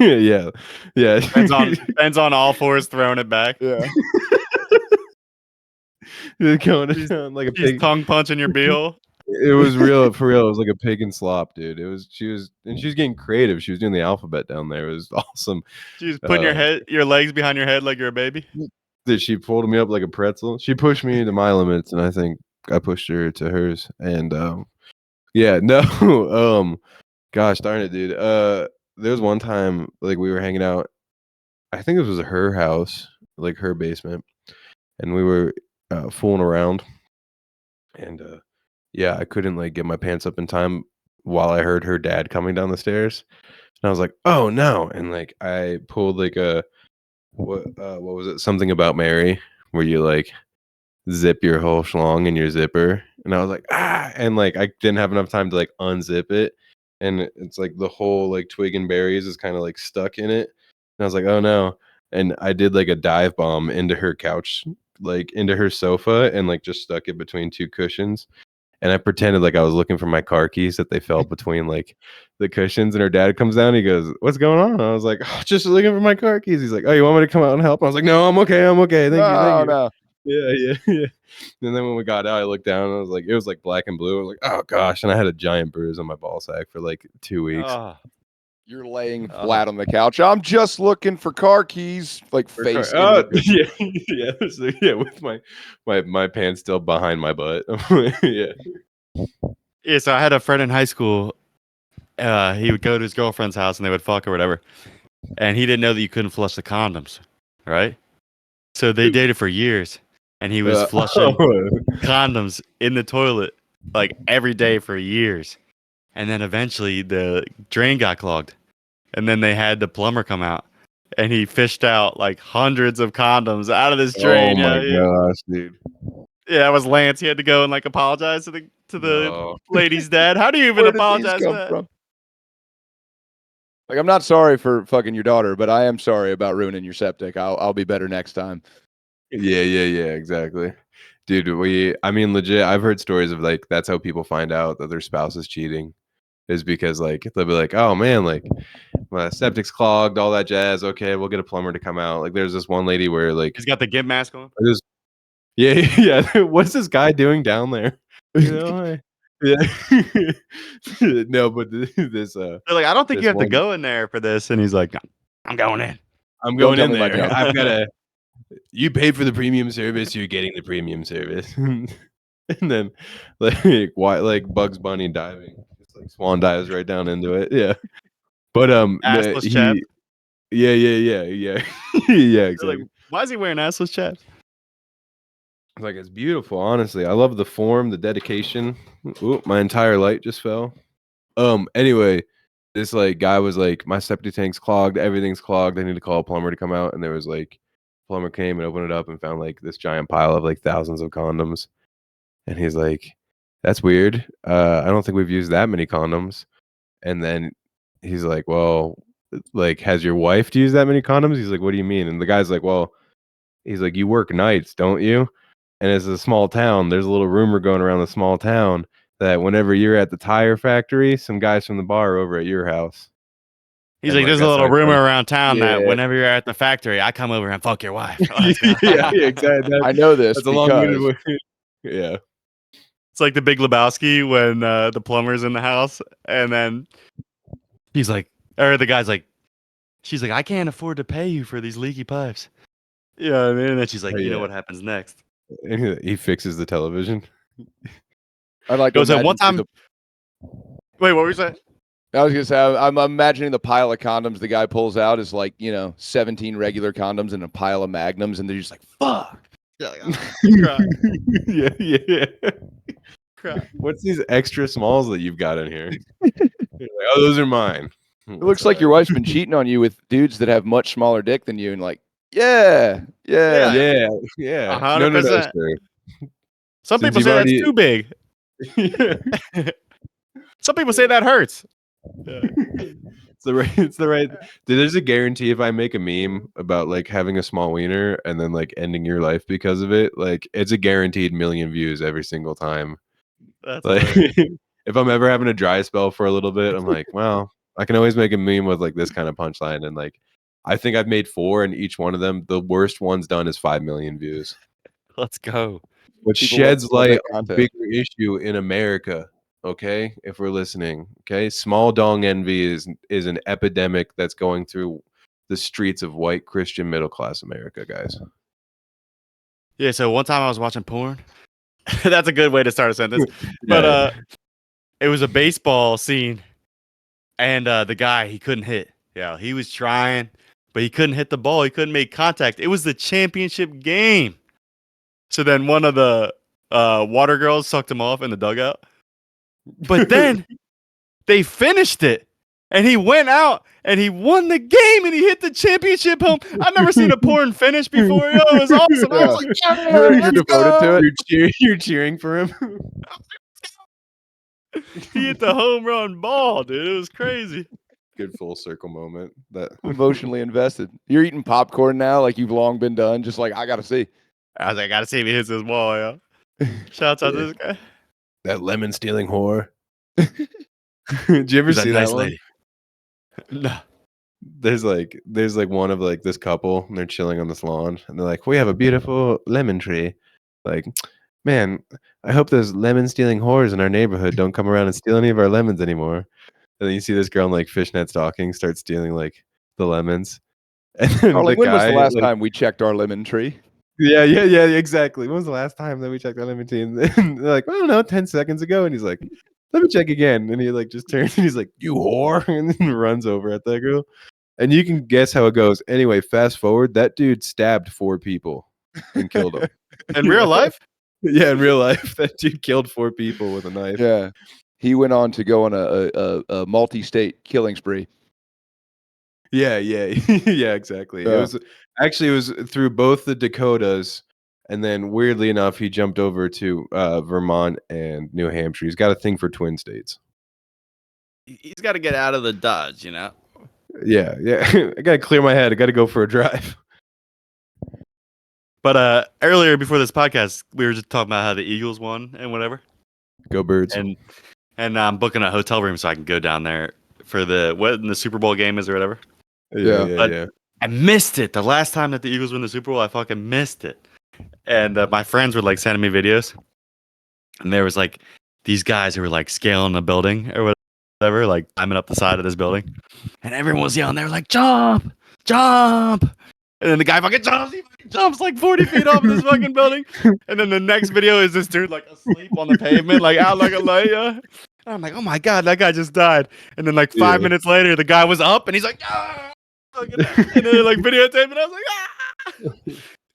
ass. like, yeah. Ben's on all fours throwing it back. Yeah. Going down like a She's pig. tongue punching your beehole. It was real for real. It was like a pig and slop, dude. She was getting creative. She was doing the alphabet down there. It was awesome. She was putting your legs behind your head like you're a baby. That she folded me up like a pretzel. She pushed me to my limits, and I think I pushed her to hers. And yeah, no, gosh darn it, dude. There was one time like we were hanging out. I think it was her house, like her basement, and we were fooling around. And yeah, I couldn't like get my pants up in time while I heard her dad coming down the stairs, and I was like, "Oh no!" And like I pulled like a what was it? Something About Mary, where you like zip your whole schlong in your zipper, and I was like, ah, and like I didn't have enough time to like unzip it, and it's like the whole like twig and berries is kind of like stuck in it, and I was like, oh no, and I did like a dive bomb into her couch, like into her sofa, and like just stuck it between two cushions, and I pretended like I was looking for my car keys that they fell between like the cushions. And her dad comes down. He goes, "What's going on?" I was like, "Oh, just looking for my car keys." He's like, "Oh, you want me to come out and help?" I was like, "No, I'm okay. I'm okay. Thank you. Thank you." No. Yeah. And then when we got out, I looked down and I was like, it was like black and blue. I was like, oh gosh. And I had a giant bruise on my ball sack for like 2 weeks. You're laying flat on the couch. I'm just looking for car keys, like face in the cushion. Yeah, with my pants still behind my butt. Yeah. Yeah, so I had a friend in high school. He would go to his girlfriend's house and they would fuck or whatever. And he didn't know that you couldn't flush the condoms, right? So they dated for years. And he was flushing condoms in the toilet like every day for years. And then eventually the drain got clogged. And then they had the plumber come out. And he fished out like hundreds of condoms out of this drain. Oh my gosh, dude. Yeah, it was Lance. He had to go and like apologize to the lady's dad. How do you even Where did these apologize for come that? from? Like, I'm not sorry for fucking your daughter, but I am sorry about ruining your septic. I'll be better next time. Yeah, exactly. Dude, I mean, legit, I've heard stories of like that's how people find out that their spouse is cheating, is because like they'll be like, oh man, like my septic's clogged, all that jazz. Okay, we'll get a plumber to come out. Like there's this one lady where like He's got the gimp mask on. yeah. What's this guy doing down there? You know, yeah. No, but this They're like, I don't think this you have to one- go in there for this. And he's like, I'm going in. I'm Don't going tell in me my there. job. I've got to. You paid for the premium service. You're getting the premium service. And then, like, why, like Bugs Bunny diving, just like Swan dives right down into it. Yeah, but Assless chap. yeah, yeah, exactly. Like, why is he wearing assless chaps? Like it's beautiful, honestly. I love the form, the dedication. Ooh, my entire light just fell. Anyway, this like guy was like, my septic tank's clogged, everything's clogged. I need to call a plumber to come out. And there was like, plumber came and opened it up and found like this giant pile of like thousands of condoms. And he's like, that's weird. I don't think we've used that many condoms. And then he's like, well, like, has your wife used that many condoms? He's like, what do you mean? And the guy's like, well, he's like, you work nights, don't you? And it's a small town. There's a little rumor going around the small town that whenever you're at the tire factory, some guys from the bar are over at your house. He's And, like, there's a that's little how I rumor found- around town that Yeah. whenever you're at the factory, I come over and fuck your wife. yeah, exactly. I know this That's a long-winded because way. Yeah. It's like the Big Lebowski when the plumber's in the house, and then he's like, or the guy's like, she's like, I can't afford to pay you for these leaky pipes. You know what I mean? And then she's like, Oh, you know yeah. what happens next? And he fixes the television. I'd like to Goes at imagine one time. Wait, what were you saying? I was gonna say I'm imagining the pile of condoms the guy pulls out is like 17 regular condoms and a pile of magnums, and they're just like fuck. Yeah. Crap. What's these extra smalls that you've got in here? You're like, oh, those are mine. It looks like your wife's been cheating on you with dudes that have much smaller dick than you, and like yeah. Yeah. 100%. Sir. Some Since people you've say already- that's too big. Some people say that hurts. It's the right. There's a guarantee if I make a meme about like having a small wiener and then like ending your life because of it, like it's a guaranteed million views every single time. That's Like hilarious. if I'm ever having a dry spell for a little bit, I'm like, well, I can always make a meme with like this kind of punchline, and like I think I've made 4, and each one of them, the worst one's done is 5 million views. Let's go. Which People sheds love light that on a content. bigger issue in America. Okay, if we're listening, okay, small dong envy is an epidemic that's going through the streets of white Christian middle class America, guys. Yeah, so one time I was watching porn. That's a good way to start a sentence. But it was a baseball scene, and the guy, he couldn't hit. Yeah, he was trying, but he couldn't hit the ball. He couldn't make contact. It was the championship game. So then one of the water girls sucked him off in the dugout. But then they finished it, and he went out, and he won the game, and he hit the championship home. I've never seen a porn finish before. Yo, it was awesome. I was like, yeah, You're devoted to it. You're cheering for him. he hit the home run ball, dude. It was crazy. Good full circle moment. That Emotionally invested. You're eating popcorn now, like you've long been done. Just like I gotta see. I was like, I gotta see if he hits this ball, yo. Shouts out to this guy. that lemon stealing whore. Did you ever She's a see nice that one? lady. No. There's like one of like this couple and they're chilling on this lawn and they're like, we have a beautiful lemon tree. Like, man, I hope those lemon stealing whores in our neighborhood don't come around and steal any of our lemons anymore. And then you see this girl in like fishnet stockings start stealing like the lemons. And then Darling, the when was the guy, last like, time we checked our lemon tree? yeah, exactly. When was the last time that we checked our lemon tree? And they're like, I don't know, 10 seconds ago. And he's like, let me check again. And he like just turns and he's like, you whore, and then runs over at that girl. And you can guess how it goes. Anyway, fast forward, that dude stabbed 4 people and killed them. In real life? Yeah, in real life, that dude killed 4 people with a knife. Yeah. He went on to go on a multi-state killing spree. Yeah, yeah, exactly. Yeah. It was through both the Dakotas, and then weirdly enough, he jumped over to Vermont and New Hampshire. He's got a thing for twin states. He's got to get out of the Dodge, you know? Yeah. I gotta clear my head. I gotta go for a drive. But earlier before this podcast, we were just talking about how the Eagles won and whatever. Go Birds. And I'm booking a hotel room so I can go down there for when the Super Bowl game is or whatever. Yeah. I missed it. The last time that the Eagles win the Super Bowl, I fucking missed it. And my friends were like sending me videos. And there was like these guys who were like scaling a building or whatever, like climbing up the side of this building. And everyone was yelling. They were like, jump, jump. And then the guy fucking jumps. He fucking jumps like 40 feet off this fucking building. And then the next video is this dude like asleep on the pavement, like out like a light. And I'm like, oh my God, that guy just died. And then like 5 minutes later, the guy was up and he's like, ah! And then like videotape and I was like, ah!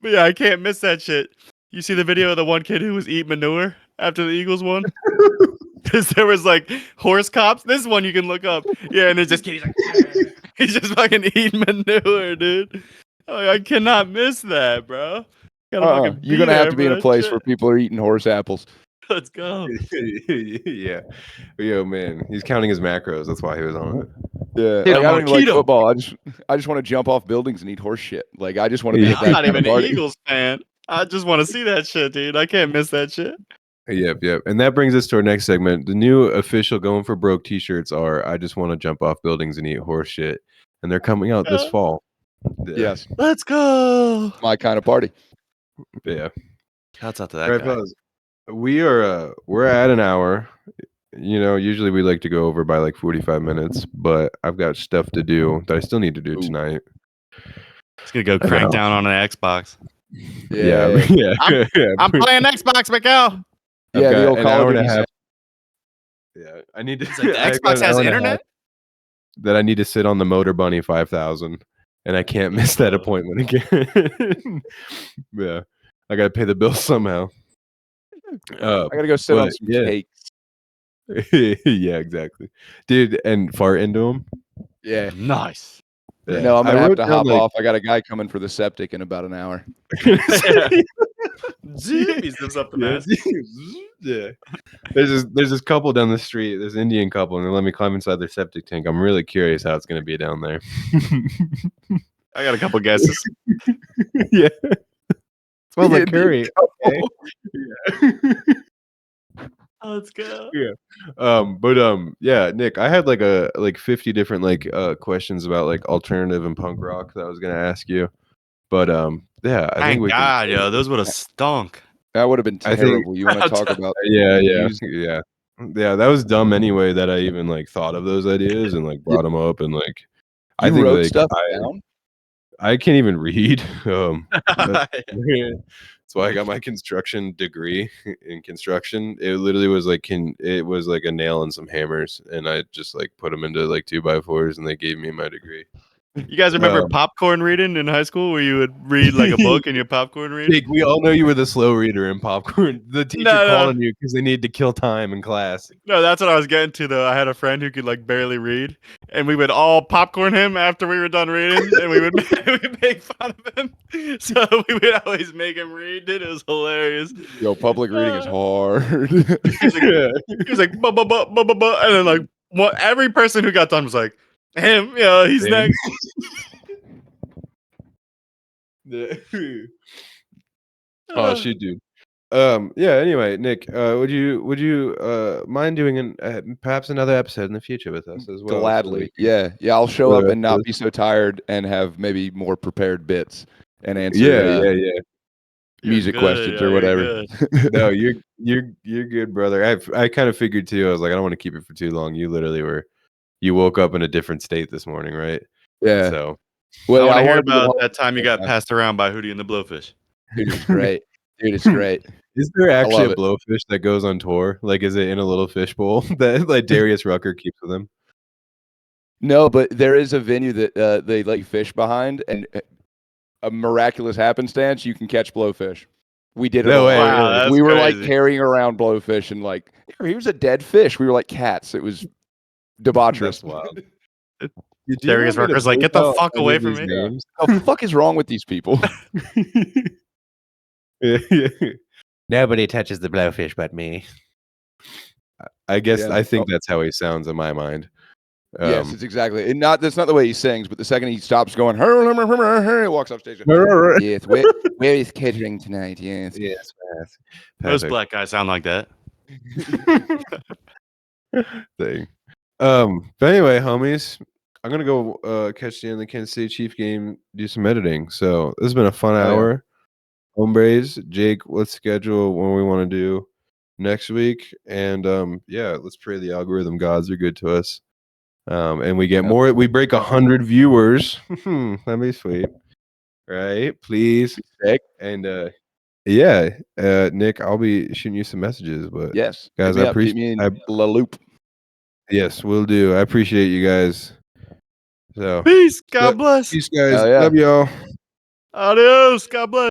But yeah, I can't miss that shit. You see the video of the one kid who was eating manure after the Eagles won? Because there was like horse cops. This one you can look up. Yeah, and it's just kid. He's like, he's just fucking eating manure, dude. I cannot miss that, bro. You're gonna have to be in a place where people are eating horse apples. Let's go. Yeah. Yo, man, he's counting his macros. That's why he was on it. Yeah, Dude, like, I don't even like keto. football. I just want to jump off buildings and eat horse shit. Like I just want to be at that I'm not kind even of an party. Eagles fan. I just want to see that shit, dude. I can't miss that shit. Yep. And that brings us to our next segment. The new official Going for Broke t-shirts are I just want to jump off buildings and eat horse shit. And they're coming out this fall. Yes, Let's go. my kind of party. Yeah. Shouts out to that All right, guy. fellas. We're at an hour. You know, usually we like to go over by like 45 minutes, but I've got stuff to do that I still need to do tonight. Just gonna go crank down on an Xbox. Yeah. I'm playing Xbox, Miguel. Yeah, the old an Call hour of and a Duty. half. Yeah, I need to. It's like the I've got Xbox an has hour and a internet? half that I need to sit on the Motor Bunny 5000, and I can't miss that appointment again. Yeah, I gotta pay the bill somehow. I gotta go sit on some cakes. Yeah, exactly, dude. And fart into them. Yeah. Nice. Yeah. No, I'm gonna I have wrote to down, hop like- off. I got a guy coming for the septic in about an hour. He zips up the mask. Yeah. There's this couple down the street, this Indian couple, and they let me climb inside their septic tank. I'm really curious how it's gonna be down there. I got a couple guesses. Yeah. Smells like Indian curry. Okay. Yeah. Let's go. Yeah, Nick, I had like 50 different questions about like alternative and punk rock that I was gonna ask you. But yeah, I think Thank we God, yo, those would have stunk. That would have been I think- terrible. You want to talk about? Yeah, that was dumb anyway that I even like thought of those ideas and like brought them up and like I You think wrote like stuff down. I can't even read. That's why I got my construction degree in construction. It literally was like it was like a nail and some hammers, and I just like put them into like 2x4s, and they gave me my degree. You guys remember popcorn reading in high school where you would read like a book and you popcorn read? Jake, we all know you were the slow reader in popcorn. The teacher called on you because they needed to kill time in class. No, that's what I was getting to though. I had a friend who could like barely read, and we would all popcorn him after we were done reading, and we would make fun of him. So we would always make him read. Dude, it was hilarious. Yo, public reading is hard. He was like, buh, buh, buh, buh, buh, buh, and then like every person who got done was like, him, yeah, he's next. Oh shoot, dude. Yeah. Anyway, Nick, would you mind doing perhaps another episode in the future with us as well? Gladly. Yeah. I'll show for the up rest and of not us? be so tired and have maybe more prepared bits and answer Yeah. You're music good, questions yeah, or you're whatever. good. No, you're good, brother. I kind of figured too. I was like, I don't want to keep it for too long. You woke up in a different state this morning, right? Yeah. So I Well, want to hear wanted to get about home. that time you got passed around by Hootie and the Blowfish. Dude, it's great. Dude, it's great. is there actually a love it. blowfish that goes on tour? Like, is it in a little fishbowl that like Darius Rucker keeps with him? No, but there is a venue that they let you fish behind, and a miraculous happenstance, you can catch blowfish. We did it. No a way, lot. Wow, really? that's We were crazy. like carrying around blowfish and like, here's a dead fish. We were like cats. It was debaucherous. That's wild. Do you Darius want me to Rucker's like, bleep get the out fuck any away of from these me. names? What the fuck is wrong with these people? Yeah. Nobody touches the blowfish but me. I guess Yeah. I think that's how he sounds in my mind. Yes, it's exactly. And that's not the way he sings, but the second he stops going, he walks off stage. Yes, where is catering tonight? Yes. Yes, Most perfect black guys sound like that. thing. But anyway, homies, I'm gonna go catch the end of the Kansas City Chief game, do some editing. So this has been a fun Oh, yeah. hour. Hombres, Jake, let's schedule when we want to do next week. And yeah, let's pray the algorithm gods are good to us. And we get more, we break 100 viewers. That'd be sweet. Right? Please. Sick. And yeah, Nick, I'll be shooting you some messages, but Yes. guys, Hit me I up. Keep me appreciate in La Loop. yes, we'll do. I appreciate you guys. So Peace. God bless. peace, guys. Hell yeah. Love y'all. Adios. God bless.